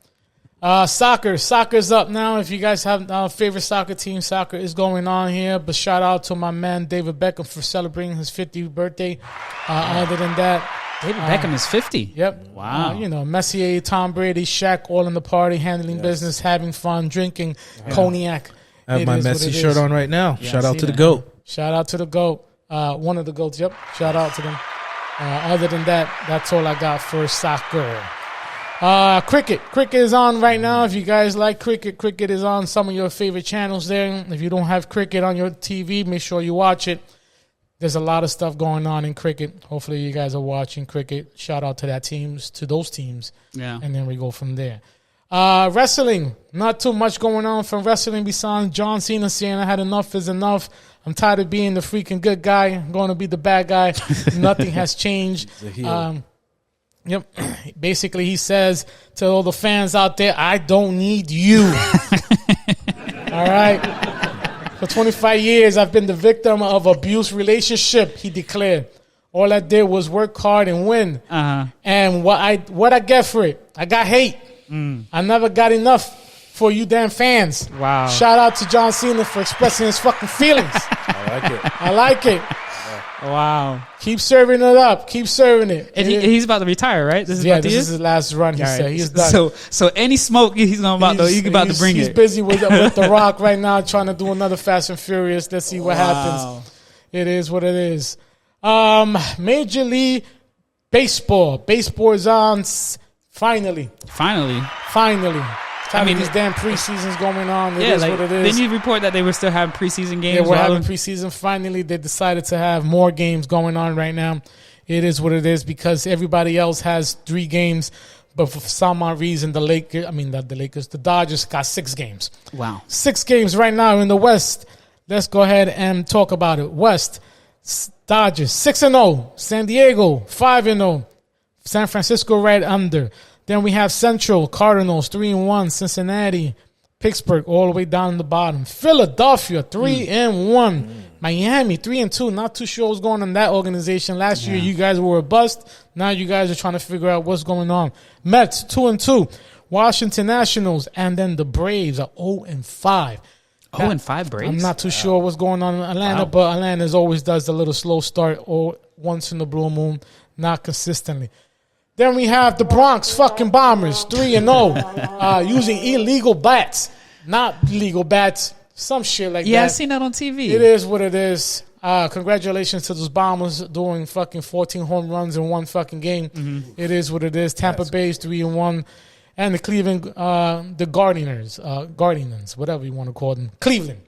Soccer's up now. If you guys have a favorite soccer team, soccer is going on here. But shout out to my man David Beckham for celebrating his 50th birthday. Other than that, David Beckham is 50. Yep. Wow. Messier, Tom Brady, Shaq, all in the party, handling business, having fun, drinking cognac. I have my Messi shirt on right now. Yeah, shout out to the GOAT. Shout out to the GOAT. One of the GOATs. Yep. Shout out to them. Other than that, that's all I got for soccer. Cricket is on right now. If you guys like cricket is on some of your favorite channels there. If you don't have cricket on your TV, make sure you watch it. There's a lot of stuff going on in cricket. Hopefully you guys are watching cricket. Shout out to those teams. Yeah. And then we go from there. Wrestling, not too much going on from wrestling besides John Cena saying I had enough is enough. I'm tired of being the freaking good guy. I'm going to be the bad guy. Nothing has changed. Yep. Basically, he says to all the fans out there, I don't need you. All right. For 25 years, I've been the victim of abuse relationship, he declared. All I did was work hard and win. Uh-huh. And what I get for it, I got hate. I never got enough for you damn fans. Wow. Shout out to John Cena for expressing his fucking feelings. I like it. Wow. Keep serving it up. Keep serving it. And he's about to retire, right? This is his last run, he said. He's done. So any smoke he's about to bring He's busy with The Rock right now trying to do another Fast and Furious. Let's see what happens. It is what it is. Major League Baseball. Baseball is on finally. These damn preseasons going on. It is what it is. Didn't you report that they were still having preseason games? Yeah, we're having preseason. Finally, they decided to have more games going on right now. It is what it is because everybody else has 3 games, but for some odd reason, the Dodgers got 6 games. Wow. 6 games right now in the West. Let's go ahead and talk about it. West, Dodgers 6-0. San Diego 5-0. San Francisco right under. Then we have Central, Cardinals 3-1, Cincinnati, Pittsburgh all the way down the bottom. Philadelphia 3-1. Miami 3-2. Not too sure what's going on in that organization. Last year you guys were a bust. Now you guys are trying to figure out what's going on. Mets 2-2. Washington Nationals, and then the Braves are 0-5. 0-5 Braves? I'm not too sure what's going on in Atlanta, but Atlanta always does the little slow start or once in the blue moon, not consistently. Then we have the Bronx fucking Bombers, 3-0, using illegal bats. Not legal bats, some shit like that. Yeah, I seen that on TV. It is what it is. Congratulations to those Bombers doing fucking 14 home runs in one fucking game. Mm-hmm. It is what it is. Tampa Bay's 3-1. And the Cleveland, the Guardians, whatever you want to call them. Cleveland.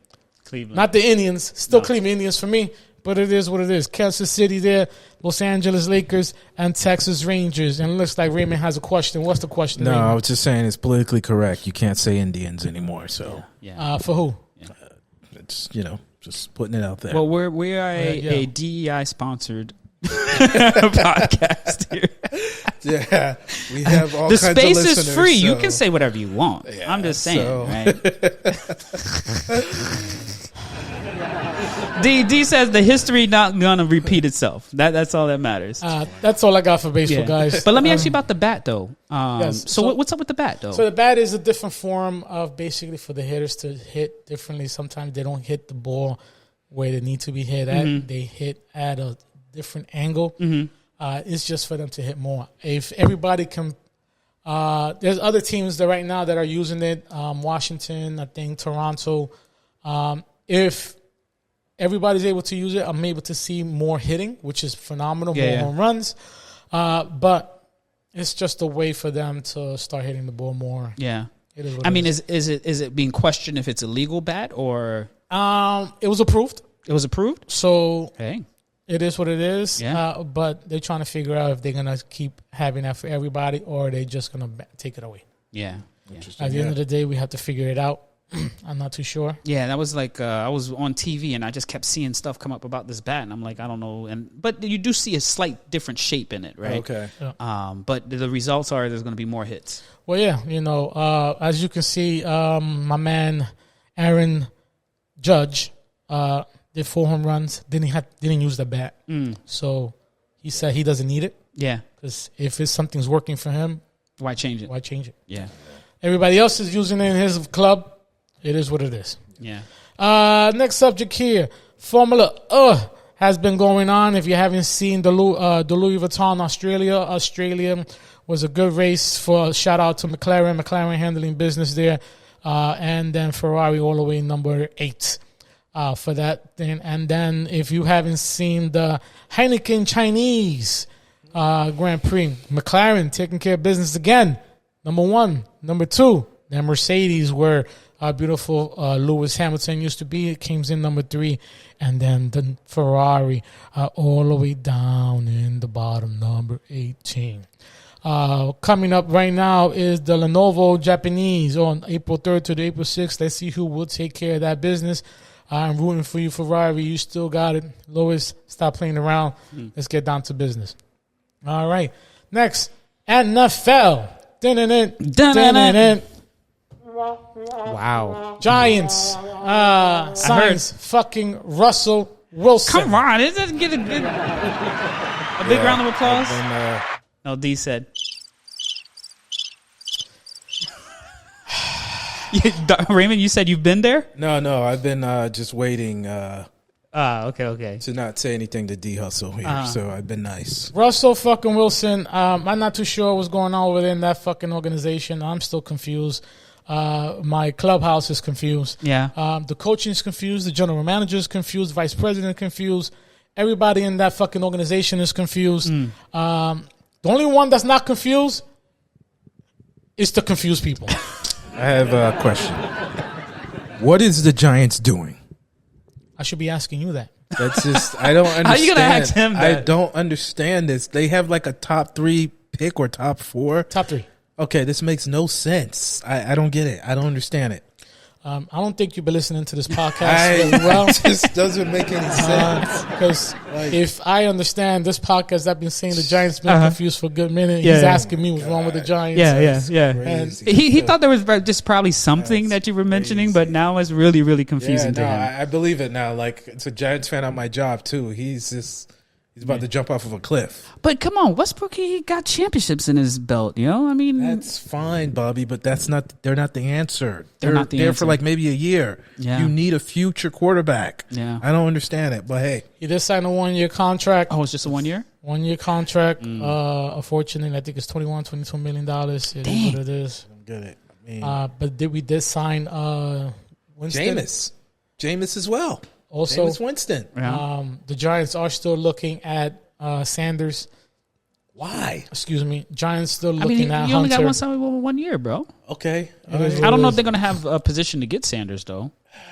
Not the Indians. Still Cleveland Indians for me, but it is what it is. Kansas City there, Los Angeles Lakers, and Texas Rangers. And it looks like Raymond has a question. What's the question, No, Raymond? I was just saying it's politically correct. You can't say Indians anymore, so. Yeah. For who? It's, just putting it out there. Well, we are a DEI-sponsored podcast here. Yeah, we have all the kinds space of is listeners, free. so. You can say whatever you want. Yeah, I'm just saying, right? D says the history not gonna repeat itself. That's all that matters. That's all I got for baseball, guys. But let me ask you about the bat, though. Yes. So what's up with the bat, though? So the bat is a different form of basically for the hitters to hit differently. Sometimes they don't hit the ball where they need to be hit at. Mm-hmm. They hit at a different angle. Mm-hmm. It's just for them to hit more. If everybody can, there's other teams that right now that are using it. Washington, I think Toronto. If everybody's able to use it, I'm able to see more hitting, which is phenomenal, more home runs. But it's just a way for them to start hitting the ball more. Yeah. It is what I it mean, is. is it being questioned if it's a legal bat or? It was approved. It was approved? So hey. It is what it is. Yeah. But they're trying to figure out if they're going to keep having that for everybody or are they just going to take it away. Yeah. At the end of the day, we have to figure it out. I'm not too sure. Yeah, that was like I was on TV and I just kept seeing stuff come up about this bat and I'm like, I don't know. But you do see a slight different shape in it, right? Okay. Yeah. But the results are there's going to be more hits. Well, yeah, as you can see, my man Aaron Judge did 4 home runs. Didn't use the bat. So he said he doesn't need it. Yeah. Because if something's working for him, why change it? Why change it? Yeah. Everybody else is using it in his club. It is what it is. Yeah. Next subject here. Formula has been going on. If you haven't seen the Louis Vuitton Australia was a good race. For shout out to McLaren handling business there. And then Ferrari all the way number 8 for that thing. And then if you haven't seen the Heineken Chinese Grand Prix, McLaren taking care of business again. Number 1. Number 2, then Mercedes, where beautiful Lewis Hamilton used to be, it came in number 3. And then the Ferrari all the way down in the bottom, number 18. Coming up right now is the Lenovo Japanese on April 3rd to the April 6th. Let's see who will take care of that business. I'm rooting for you, Ferrari. You still got it. Lewis, stop playing around. Let's get down to business. All right. Next, NFL. Wow. Giants. Signs fucking Russell Wilson. Come on. It doesn't get a big round of applause. No, D said. Raymond, you said you've been there? No, I've been just waiting okay. to not say anything to D Hustle here, so I've been nice. Russell fucking Wilson, I'm not too sure what's going on within that fucking organization. I'm still confused. My clubhouse is confused. Yeah. The coaching is confused. The general manager is confused. Vice president confused. Everybody in that fucking organization is confused. The only one that's not confused is the confused people. I have a question. What is the Giants doing? I should be asking you that. That's just, I don't understand. How you gonna ask him that? I don't understand this. They have like a top 3 pick or top 4. Top 3. Okay, this makes no sense. I don't get it. I don't understand it. I don't think you've been listening to this podcast really well. It just doesn't make any sense. Because if I understand this podcast, I've been saying the Giants been confused for a good minute. Yeah, He's yeah. asking me what's wrong with the Giants. Yeah. And He thought there was just probably something that you were mentioning, but now it's really, really confusing to him. I believe it now. Like, it's a Giants fan on my job too. He's about to jump off of a cliff. But come on, Westbrook, he got championships in his belt, you know? I mean, That's fine, Bobby, but they're not the answer. They're not the there answer. for like maybe a year. Yeah. You need a future quarterback. Yeah. I don't understand it, but hey. he did sign a 1-year contract. oh, it's just a 1 year? 1-year contract. Unfortunately, I think it's $22 million. It is what it is. I don't get it. I mean, But we did sign Winston. Jameis as well. Also, Jameis Winston. Yeah. the Giants are still looking at Sanders. Why? Excuse me. Giants still I looking mean, at you only got Hunter. one sign with 1 year, bro. Okay. is I don't know if they're going to have a position to get Sanders, though.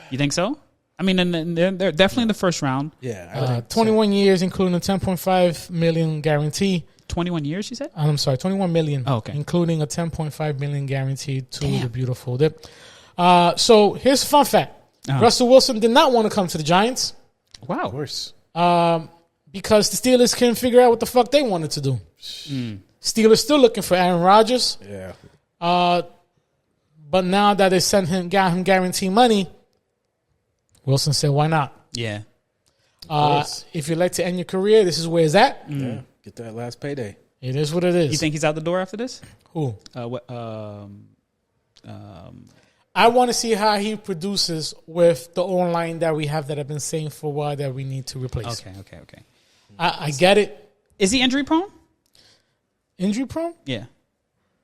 You think so? I mean, and they're definitely in the first round. Yeah. I think 21 years, including a $10.5 million guarantee. 21 years, you said? I'm sorry, 21 million. Oh, okay. Including a 10.5 million guarantee to Damn. the beautiful dip. So here's a fun fact. Russell Wilson did not want to come to the Giants Wow. Of course. because the Steelers couldn't figure out what the fuck they wanted to do. Steelers still looking for Aaron Rodgers. Yeah. But now that they got him guarantee money, Wilson said, why not? Yeah. If you'd like to end your career, this is where it's at. Yeah. Get that last payday. It is what it is. You think he's out the door after this? Who? What? I want to see how he produces with the online that we have that I've been saying for a while that we need to replace. Okay. I get it. Is he injury prone? Injury prone? Yeah.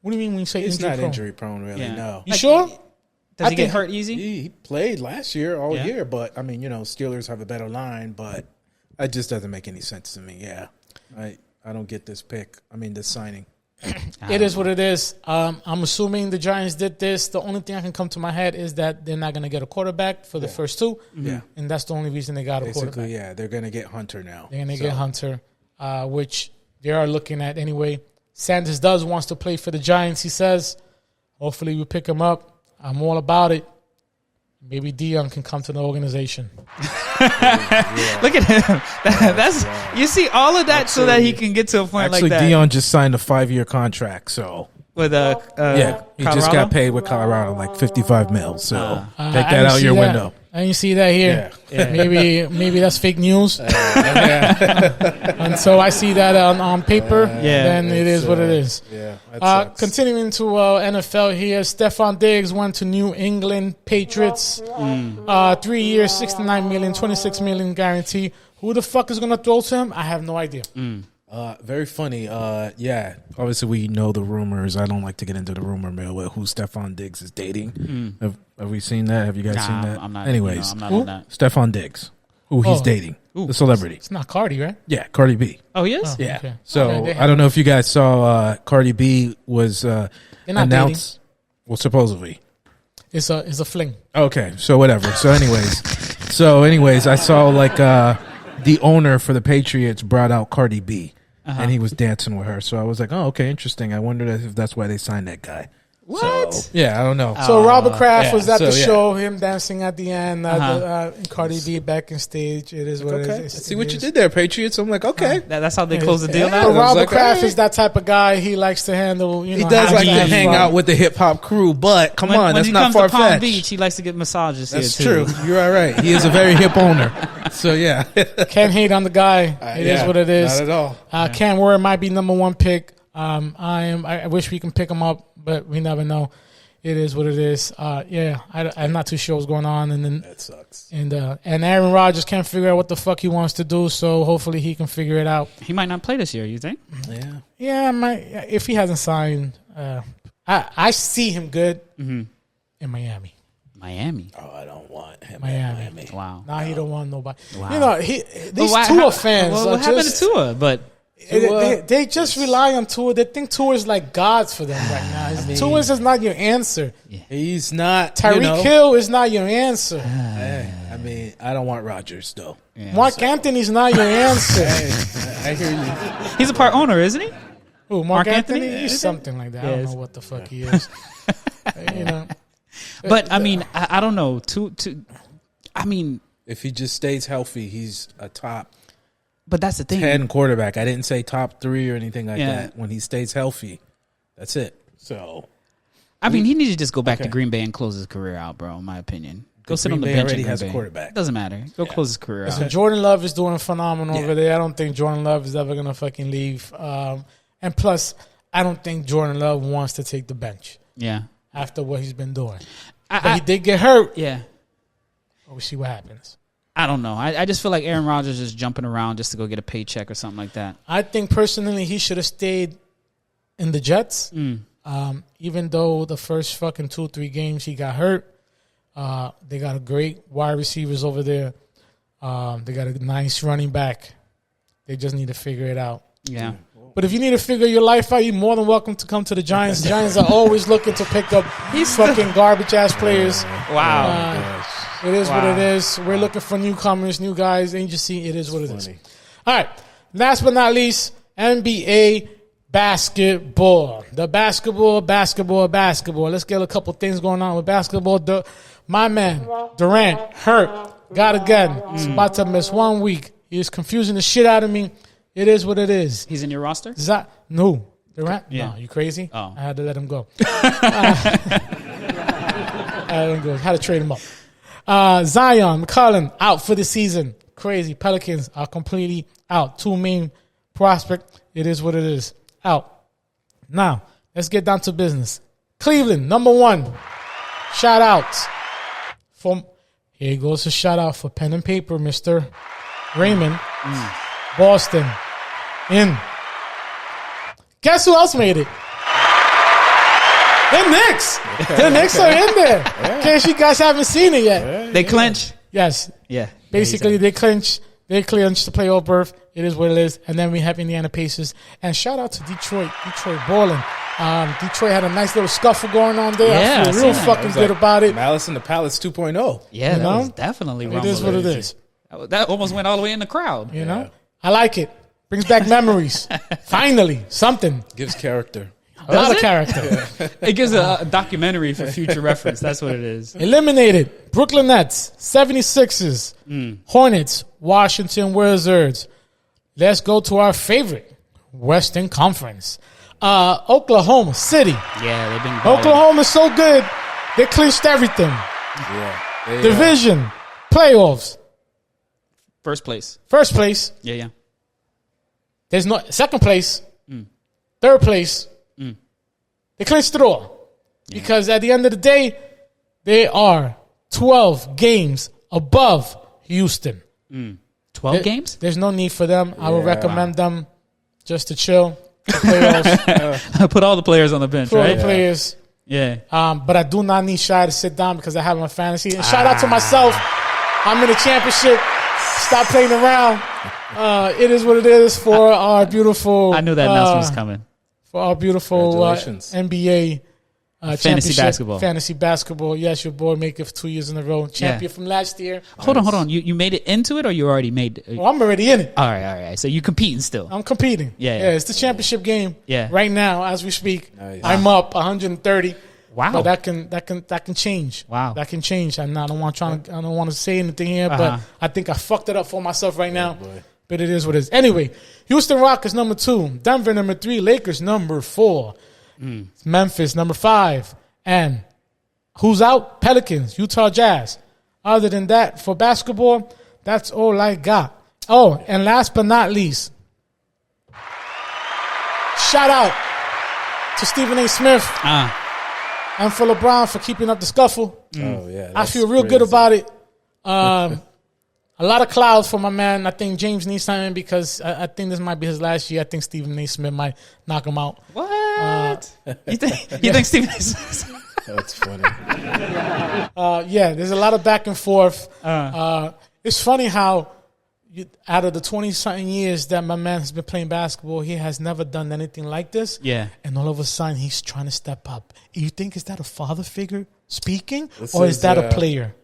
What do you mean when you say He's injury not prone? injury prone, really. Yeah. No. You sure? Does I he get think- hurt easy? He played last year, all Yeah. year, but I mean, Steelers have a better line, but it just doesn't make any sense to me. Yeah. I don't get this pick. I mean, this signing. It is what it is. I'm assuming the Giants did this. The only thing I can come to my head is that they're not going to get a quarterback for the first two. Yeah. And that's the only reason they got a quarterback. Basically, yeah, they're going to get Hunter now. They're going to get Hunter, which they are looking at anyway. Sanders wants to play for the Giants, he says. Hopefully we pick him up. I'm all about it. Maybe Dion can come to the organization. Look at him. That's you see all of that so that he can get to a point Actually, like that. Dion just signed a 5-year contract, so With yeah, he just Colorado? got paid with Colorado like 55 mil. So take I that didn't out see your that. window. I didn't see that here. Yeah. Maybe that's fake news. Until I see that on paper, then it is what it is. Yeah, that sucks. Continuing to NFL here, Stephon Diggs went to New England Patriots. 3 years, $69 million, $26 million guarantee. Who the fuck is going to throw to him? I have no idea. Very funny. Yeah, obviously we know the rumors. I don't like to get into the rumor mill with who Stephon Diggs is dating. Have we seen that? Have you guys seen that? I'm not. Anyways, I'm not on that. Stephon Diggs, who he's dating, the celebrity. It's not Cardi, right? Yeah, Cardi B. Oh, he is? Yeah. Okay. So Okay, I don't know if you guys saw Cardi B was not announced. Well, supposedly. It's a fling. Okay, so whatever. So anyways, I saw like the owner for the Patriots brought out Cardi B, and he was dancing with her. So I was like, oh, okay, interesting. I wondered if that's why they signed that guy. What? So, yeah, I don't know. So Robert Kraft was at so, the yeah. show, him dancing at the end, Cardi B back in stage. It is what Okay, it is. see what you did there, Patriots. I'm like, okay. That's how they close the deal Yeah. out? But Robert like, Kraft alright. is that type of guy. He likes to handle, He does like to hang out with the hip hop crew, but come on, When that's he not comes far to Palm fetched. Beach, he likes to get massages That's here, too. true. You're all right. He is a very hip owner. So yeah, Can't hate on the guy. It is what it is. Not at all. Cam Ward might be number one pick. I wish we can pick him up, but we never know. It is what it is. I'm not too sure what's going on, and then That sucks. and Aaron Rodgers can't figure out what the fuck he wants to do. So hopefully he can figure it out. He might not play this year, you think? Yeah. Yeah, if he hasn't signed, I see him good in Miami. Miami. Oh, I don't want him. Miami. In Miami. Wow. Now he don't want nobody. Wow. You know, these Well, Tua fans. Well, are what happened to just, Tua? But They just rely on Tua. They think Tua is like God for them right now. Tua is just not your answer. He's not. Tyreek Hill is not your answer. Hey, I mean, I don't want Rodgers though. Mark Anthony's not your answer. I hear you. he's a part owner, isn't he? Who, Mark Anthony? Anthony? He's something like that. I don't know what the fuck he is. You know. But I mean, I don't know. I mean, if he just stays healthy, he's a top. But that's the thing. 10 quarterback. I didn't say top 3 or anything like that. When he stays healthy, that's it. So, I mean, he needs to just go back to Green Bay and close his career out, bro. In my opinion, go sit on the bench. Already has a quarterback. It doesn't matter. Go close his career out. So Jordan Love is doing phenomenal over there. I don't think Jordan Love is ever gonna fucking leave. And plus, I don't think Jordan Love wants to take the bench. Yeah. After what he's been doing, but he did get hurt. Yeah. We'll see what happens. I don't know. I just feel like Aaron Rodgers is jumping around just to go get a paycheck or something like that. I think personally he should have stayed in the Jets. Even though the first fucking 2-3 games he got hurt. They got a great wide receivers over there. They got a nice running back. They just need to figure it out. Yeah. But if you need to figure your life out, you're more than welcome to come to the Giants. The Giants are always looking to pick up these fucking garbage-ass players. Wow. It is what it is. We're looking for newcomers, new guys. Agency, it is what it is. All right. Last but not least, NBA basketball. The basketball. Let's get a couple things going on with basketball. My man, Durant, hurt. Got again. He's about to miss 1 week. He is confusing the shit out of me. It is what it is. He's in your roster? No. Durant? Yeah. No, you crazy? Oh. I had to let him go. Had to trade him up. Zion, McCollum, out for the season. Crazy. Pelicans are completely out. 2 main prospect. It is what it is. Out. Now, let's get down to business. Cleveland, number 1. Shout outs. Here goes a shout out for pen and paper, Mr. Raymond. Boston. In. Guess who else made it? The Knicks. The Knicks are in there. In case you guys haven't seen it yet. They clinch? Yes. Yeah. Basically, they clinch. They clinch the playoff berth. It is what it is. And then we have Indiana Pacers. And shout out to Detroit. Detroit balling. Detroit had a nice little scuffle going on there. Yeah, I feel real fucking good about it. Malice in the Palace 2.0. Yeah, that was definitely wrong. It is what it is. That almost went all the way in the crowd. You know? I like it. Brings back memories. Finally, something. Gives character. A lot of character. It gives a documentary for future reference. That's what it is. Eliminated. Brooklyn Nets, 76ers, Hornets, Washington Wizards. Let's go to our favorite Western Conference. Oklahoma City. Yeah, they've been balling. Oklahoma's so good. They clinched everything. Yeah. Division, playoffs. First place. First place. Yeah. There's no second place. Third place. They clinched it all. Yeah. Because at the end of the day, they are 12 games above Houston. 12 games? There's no need for them. I would recommend them just to chill. Playoffs. Put all the players on the bench, Put all right? the players. Yeah. But I do not need Shy to sit down because I have my fantasy. And shout out to myself. I'm in the championship. Stop playing around. It is what it is for our beautiful. I knew that announcement was coming. For our beautiful NBA fantasy basketball. Fantasy basketball. Yes, your boy make it for 2 years in a row. Champion from last year. Hold on. You made it into it, or you already made it? Well, I'm already in it. All right. So you competing still? I'm competing. Yeah. It's the championship game. Yeah. Right now, as we speak, Nice. I'm up 130. Wow. But that can change. Wow. That can change. I don't want to say anything here, but I think I fucked it up for myself right now. But it is what it is. Anyway, Houston Rockets number 2, Denver number 3, Lakers number 4, Memphis number 5, and who's out? Pelicans, Utah Jazz. Other than that, for basketball, that's all I got. Oh, and last but not least, shout out to Stephen A. Smith. And for LeBron for keeping up the scuffle. Oh, yeah. I feel real good about it. A lot of clouds for my man. I think James needs something because I think this might be his last year. I think Stephen A. Smith might knock him out. What? You think Stephen A. Smith? That's funny. Yeah, there's a lot of back and forth. It's funny how out of the 20-something years that my man has been playing basketball, he has never done anything like this. Yeah. And all of a sudden, he's trying to step up. You think, is that a father figure speaking? Or is that a player?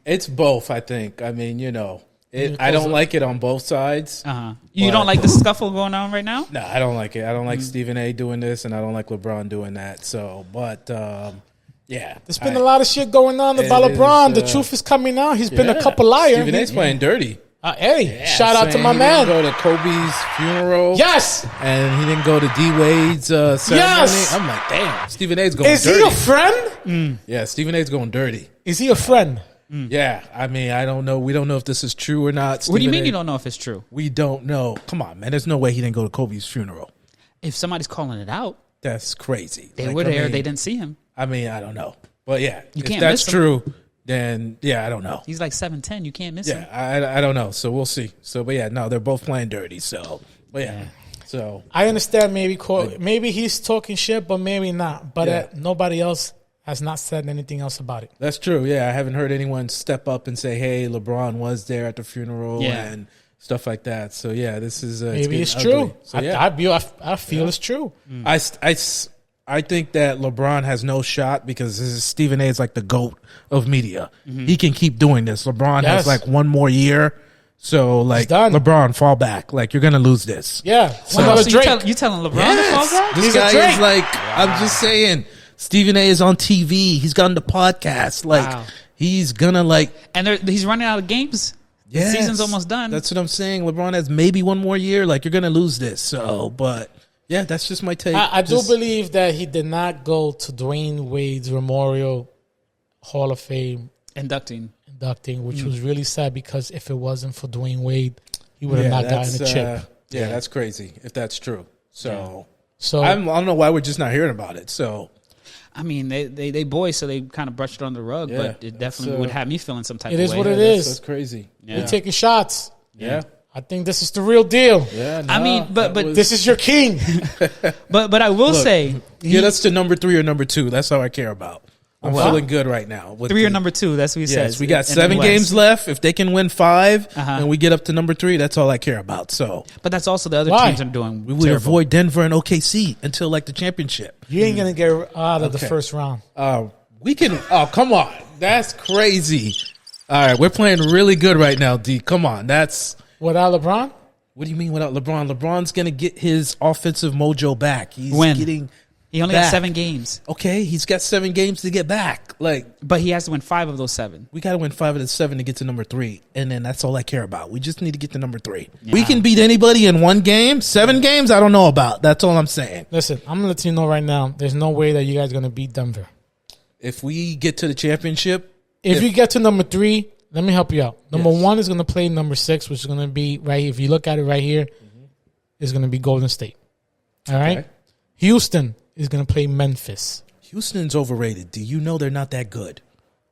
It's both, I think. I mean, I don't like it on both sides. You don't like the scuffle going on right now? No, I don't like it. I don't like Stephen A. doing this, and I don't like LeBron doing that. So, but, Yeah. There's been a lot of shit going on about LeBron. The truth is coming out. He's been a couple liars. Stephen A's playing dirty. Shout out to my man. He didn't go to Kobe's funeral. Yes. And he didn't go to D Wade's ceremony. Yes. I'm like, damn. Stephen A's going dirty. Is he a friend? Yeah, Stephen A's going dirty. Is he a friend? Yeah. I mean, I don't know. We don't know if this is true or not. What do you mean A, you don't know if it's true? We don't know. Come on, man. There's no way he didn't go to Kobe's funeral. If somebody's calling it out, that's crazy. They were there. They didn't see him. I mean, I don't know. But yeah, if that's true, then yeah, I don't know. He's like 7'10". You can't miss him. Yeah, I don't know. So we'll see. So, but yeah, no, they're both playing dirty. So, but yeah. So I understand maybe he's talking shit, but maybe not. But nobody else has not said anything else about it. That's true. Yeah, I haven't heard anyone step up and say, "Hey, LeBron was there at the funeral," and stuff like that. So yeah, this is maybe it's ugly. true. So, I feel it's true. I think that LeBron has no shot because this is Stephen A. is like the GOAT of media. He can keep doing this. LeBron has like one more year. So, like, LeBron, fall back. Like, you're going to lose this. Yeah. So you telling LeBron to fall back? This guy is like, I'm just saying, Stephen A. is on TV. He's gotten the podcast. Like, he's going to, like. And he's running out of games. Yes. The season's almost done. That's what I'm saying. LeBron has maybe one more year. Like, you're going to lose this. So, but. Yeah, that's just my take. I do believe that he did not go to Dwayne Wade's Memorial Hall of Fame inducting, which was really sad because if it wasn't for Dwayne Wade, he would have not gotten a chip. Yeah, that's crazy if that's true. So I don't know why we're just not hearing about it. So I mean, they boys, so they kind of brushed it on the rug, but it definitely would have me feeling some type of way. It is what it is. That's crazy. We're taking shots. Yeah. I think this is the real deal. Yeah, I mean, but this is your king. but I will say, get us to number 3 or number 2. That's all I care about. I'm feeling good right now. With 3 or number 2. That's what he says. We got 7 games left. If they can win 5 and we get up to number 3, that's all I care about. So, but that's also the other teams are doing. We would avoid Denver and OKC until like the championship. You ain't gonna get out of the first round. We can. Oh, come on. That's crazy. All right, we're playing really good right now, D. Come on. That's without LeBron. What do you mean without LeBron? LeBron's going to get his offensive mojo back. He's getting He only got 7 games. Okay, he's got 7 games to get back. But he has to win 5 of those 7. We got to win 5 of the 7 to get to number 3, and then that's all I care about. We just need to get to number 3. Yeah. We can beat anybody in 1 game. 7 games, I don't know about. That's all I'm saying. Listen, I'm going to let you know right now, there's no way that you guys are going to beat Denver. If we get to the championship. If you get to number 3, let me help you out. Number 1 is going to play number 6, which is going to be right here. If you look at it right here, it's going to be Golden State. All right? Okay. Houston is going to play Memphis. Houston's overrated. Do you know they're not that good?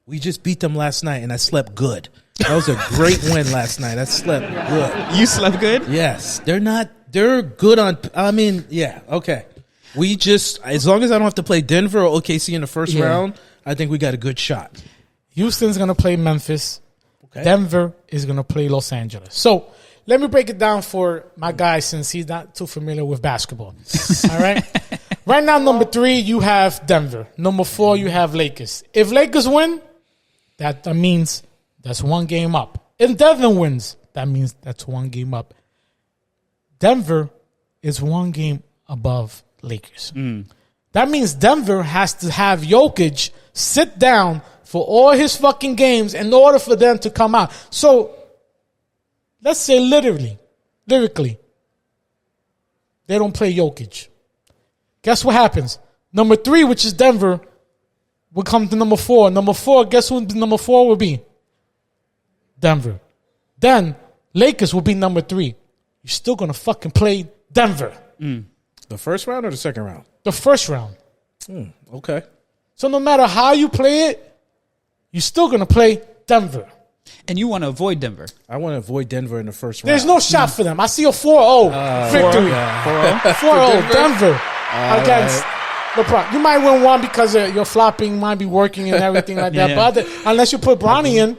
We just beat them last night, and I slept good. That was a great win last night. I slept good. You slept good? Yes. They're good on, okay. We just, as long as I don't have to play Denver or OKC in the first round, I think we got a good shot. Houston's going to play Memphis. Okay. Denver is going to play Los Angeles. So let me break it down for my guy since he's not too familiar with basketball. All right? Right now, number 3, you have Denver. Number 4, you have Lakers. If Lakers win, that means that's 1 game up. If Denver wins, that means that's 1 game up. Denver is 1 game above Lakers. That means Denver has to have Jokic sit down for all his fucking games in order for them to come out. So, let's say lyrically, they don't play Jokic. Guess what happens? Number 3, which is Denver, will come to number 4. Number 4, guess who number 4 will be? Denver. Then, Lakers will be number 3. You're still going to fucking play Denver. The first round or the second round? The first round. Okay. So no matter how you play it, you're still going to play Denver. And you want to avoid Denver. I want to avoid Denver in the first round. There's no shot for them. I see a 4-0 victory. 4-0 Denver against LeBron. You might win 1 because your flopping might be working and everything like that. But unless you put Bronny in,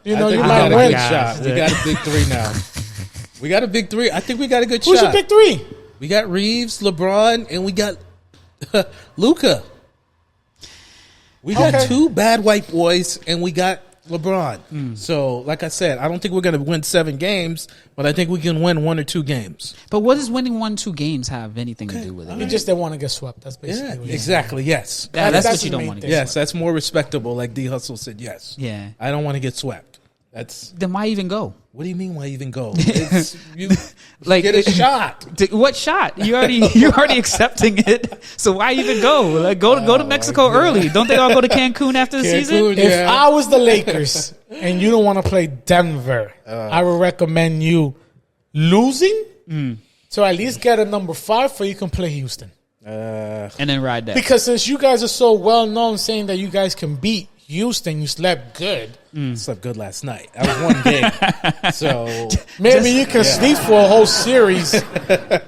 you might win. Shot. We got a big 3 now. We got a big 3. I think we got a good Who's shot. Who's your big 3? We got Reeves, LeBron, and we got Luka. We got 2 bad white boys, and we got LeBron. So, like I said, I don't think we're going to win 7 games, but I think we can win 1 or 2 games. But what does winning 1-2 games have anything to do with it? You just didn't want to get swept. That's basically what exactly. Yes. That's what you don't want to get. Yes, that's more respectable. Like D Hustle said, yes. Yeah. I don't want to get swept. Then why even go? What do you mean? Why even go? It's, you like get a shot. What shot? You're already accepting it. So why even go? Like go to Mexico early. Don't they all go to Cancun after the season? If I was the Lakers and you don't want to play Denver, I would recommend you losing. So at least get a number 5 so you can play Houston. And then ride that. Because since you guys are so well known saying that you guys can beat Houston, you slept good. Slept good last night. That was 1 game. So maybe you can sleep for a whole series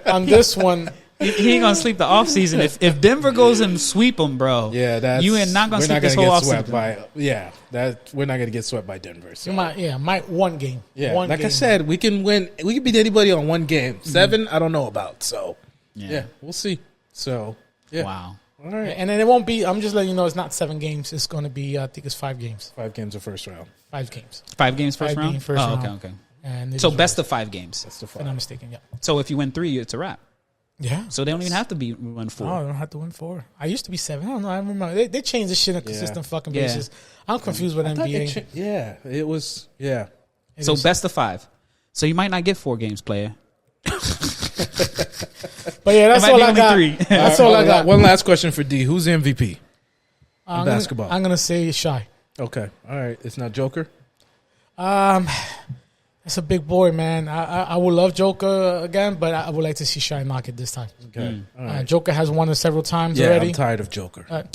on this one. He ain't gonna sleep the off season. If Denver goes and sweep them, bro. Yeah, you ain't not gonna sleep this whole off season. We're not gonna get swept by Denver. So. You might 1 game. Yeah, one like game. I said, we can win. We can beat anybody on 1 game. 7, I don't know about. So yeah, we'll see. So yeah. Wow. All right. And then it won't be, I'm just letting you know, it's not 7 games. It's going to be, I think it's 5 games. 5 games the first round. 5 games. 5 games first round? Game first round. Okay. And so best of 5 games. That's the 5. If I'm not mistaken, yeah. So if you win 3, it's a wrap. Yeah. So they don't even have to win 4. No, they don't have to win 4. I used to be 7. I don't know. I remember. They changed this shit on a consistent fucking basis. I'm confused with NBA. It was, yeah. So best of 5. So you might not get 4 games, player. But yeah, that's all I got. 3. That's all I got. One last question for D. Who's the MVP in basketball? I'm going to say Shy. Okay. All right. It's not Joker? That's a big boy, man. I would love Joker again, but I would like to see Shy knock it this time. Okay. All right. Joker has won it several times already. I'm tired of Joker.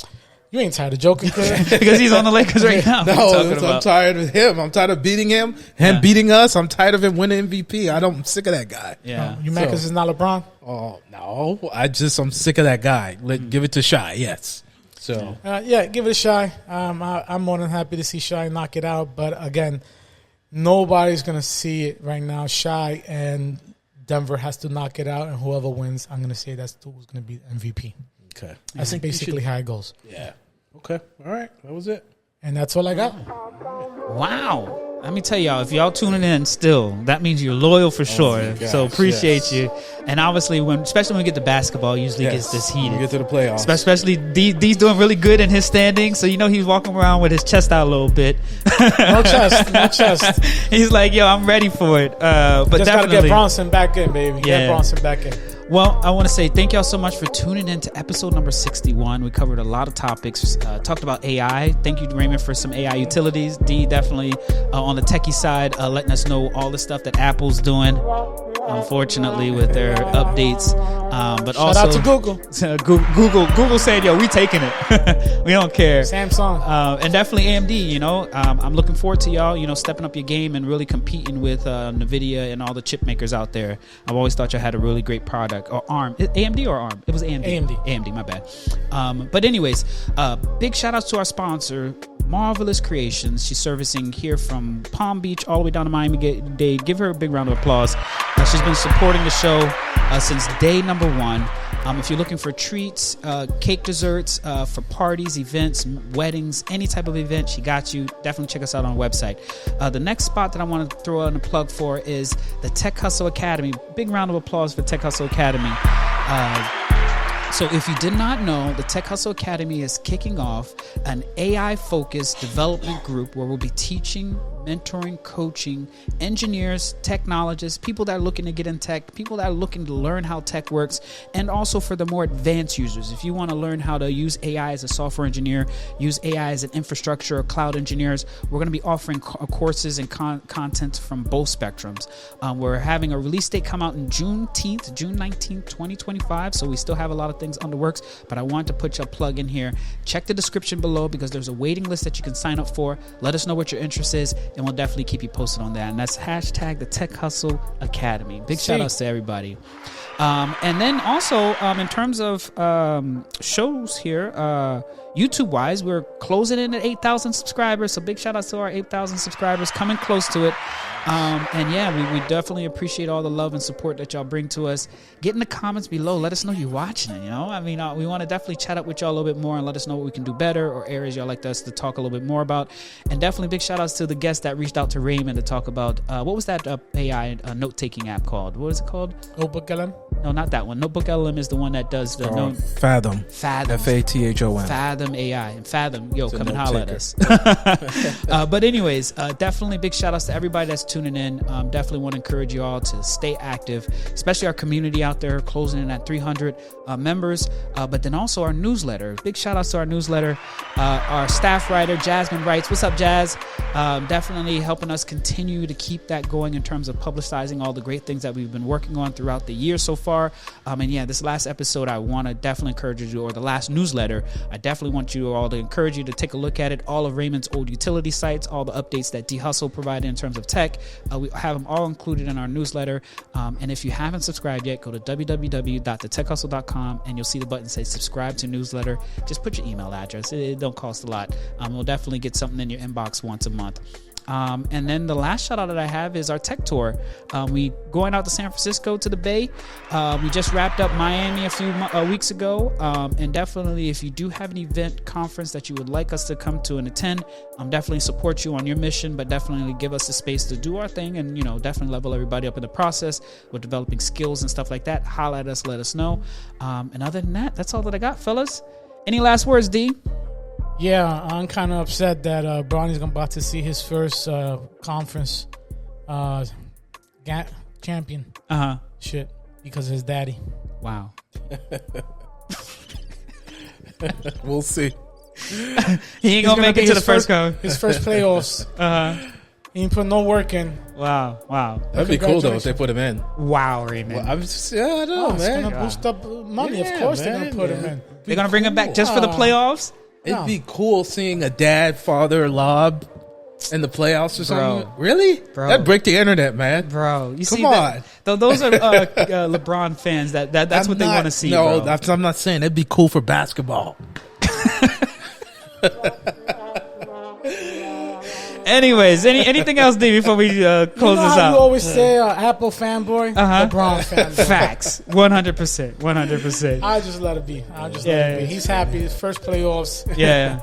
You ain't tired of Joker, because he's on the Lakers right now. No, I'm tired of him. I'm tired of beating him. Beating us. I'm tired of him winning MVP. I'm sick of that guy. Yeah. You mad because it's not LeBron? Oh, no. I'm sick of that guy. Give it to Shy, yes. So give it a Shy. I'm more than happy to see Shy knock it out. But again, nobody's going to see it right now. Shy and Denver has to knock it out, and whoever wins, I'm going to say that's who's going to be MVP. Okay. That's basically how it goes. Yeah. Okay. All right. That was it. And that's all I got. Wow. Let me tell y'all, if y'all tuning in still, that means you're loyal for sure. So appreciate you. And obviously, especially when we get to basketball, usually gets this heated. We get to the playoffs. Especially D's doing really good in his standing, so he's walking around with his chest out a little bit. No chest. He's like, yo, I'm ready for it. But just definitely gotta get Bronson back in, baby. Get Bronson back in. Well, I want to say thank y'all so much for tuning in to episode number 61. We covered a lot of topics, talked about AI. Thank you, Raymond, for some AI utilities. D definitely on the techie side, letting us know all the stuff that Apple's doing, unfortunately, with their updates. But shout out to Google. Google said, yo, we taking it. We don't care. Samsung. And definitely AMD, I'm looking forward to y'all, stepping up your game and really competing with NVIDIA and all the chip makers out there. I've always thought y'all had a really great product. Or ARM. AMD or ARM? It was AMD. AMD, my bad. But anyways, big shout outs to our sponsor, Marvelous Creations. She's servicing here from Palm Beach all the way down to Miami-Dade. Give her a big round of applause. She's been supporting the show since day number 1. If you're looking for treats, cake desserts, for parties, events, weddings, any type of event, she got you. Definitely check us out on our website. The next spot that I want to throw in a plug for is the Tech Hustle Academy. Big round of applause for Tech Hustle Academy. So if you did not know, the Tech Hustle Academy is kicking off an AI-focused development group where we'll be teaching, mentoring, coaching engineers, technologists, people that are looking to get in tech, people that are looking to learn how tech works, and also for the more advanced users. If you want to learn how to use AI as a software engineer, use AI as an infrastructure or cloud engineers, we're going to be offering courses and content from both spectrums. We're having a release date come out in June 19th, 2025, so we still have a lot of things on the works, but I want to put your plug in here. Check the description below because there's a waiting list that you can sign up for. Let us know what your interest is, and we'll definitely keep you posted on that. And that's hashtag the Tech Hustle Academy. Big shout outs to everybody. And then also in terms of shows here, YouTube wise, we're closing in at 8,000 subscribers. So big shout out to our 8,000 subscribers, coming close to it. And yeah, we definitely appreciate all the love and support that y'all bring to us. Get in the comments below. Let us know you're watching it. You know, I mean, we want to definitely chat up with y'all a little bit more and let us know what we can do better or areas y'all like us to talk a little bit more about. And definitely big shout outs to the guests that reached out to Raymond to talk about what was that AI note taking app called? What is it called? Notebook LM? No, not that one. Notebook LM is the one that does the Fathom. Fathom. Fathom. Fathom AI. And Fathom, yo, It's come and holler at us. taker. But anyways, definitely big shout outs to everybody that's tuning in. Definitely want to encourage you all to stay active, especially our community out there, closing in at 300 members. But then also our newsletter. Big shout outs to our newsletter. Our staff writer, Jasmine writes. What's up, Jazz? Definitely helping us continue to keep that going in terms of publicizing all the great things that we've been working on throughout the year so far. And yeah, this last episode, I want to definitely encourage you, or the last newsletter, I definitely want you all to encourage you to take a look at it. All of Raymond's old utility sites, all the updates that D Hustle provided in terms of tech, we have them all included in our newsletter. And if you haven't subscribed yet, go to www.thetechhustle.com and you'll see the button say subscribe to newsletter. Just put your email address. It don't cost a lot. We'll definitely get something in your inbox once a month. And then the last shout out that I have is our tech tour. We going out to San Francisco to the Bay. We just wrapped up Miami a few weeks ago. And definitely, if you do have an event conference that you would like us to come to and attend, definitely support you on your mission, but definitely give us the space to do our thing and, you know, definitely level everybody up in the process with developing skills and stuff like that. Holla at us, let us know. And other than that, that's all that I got, fellas. Any last words, D? Yeah, I'm kind of upset that Bronny's about to see his first conference champion. Shit, because of his daddy. Wow. We'll see. He ain't gonna make it to the first go. His first playoffs. He ain't put no work in. Wow. That'd be cool though if they put him in. Wow, Raymond. Well, I don't know, It's man. gonna boost up money. Yeah, of course, they're man, gonna put him in. They're gonna bring him back just for the playoffs? It'd be cool seeing a dad-father lob in the playoffs or something. Really? Bro. That'd break the internet, man. Bro, you Come see on. those are LeBron fans. That's what they want to see. No, bro. I'm not saying it'd be cool for basketball. Anyways, anything else, D, before we close this out? You always say Apple fanboy, LeBron fanboy. Facts, 100%. I just let it be. Let it be. He's happy. His first playoffs. Yeah.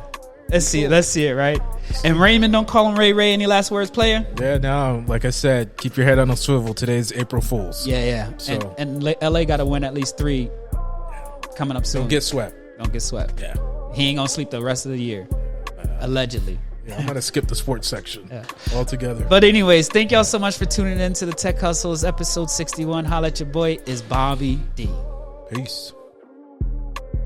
Let's see it, right? And Raymond, don't call him Ray. Any last words, player? Yeah, no, like I said, keep your head on a swivel. Today's April Fool's. Yeah. So. And LA got to win at least 3 coming up soon. Don't get swept. Yeah. He ain't going to sleep the rest of the year, allegedly. Yeah, I'm going to skip the sports section altogether. But anyways, thank y'all so much for tuning in to the Tech Hustles, episode 61. Holla at your boy is Bobby D. Peace.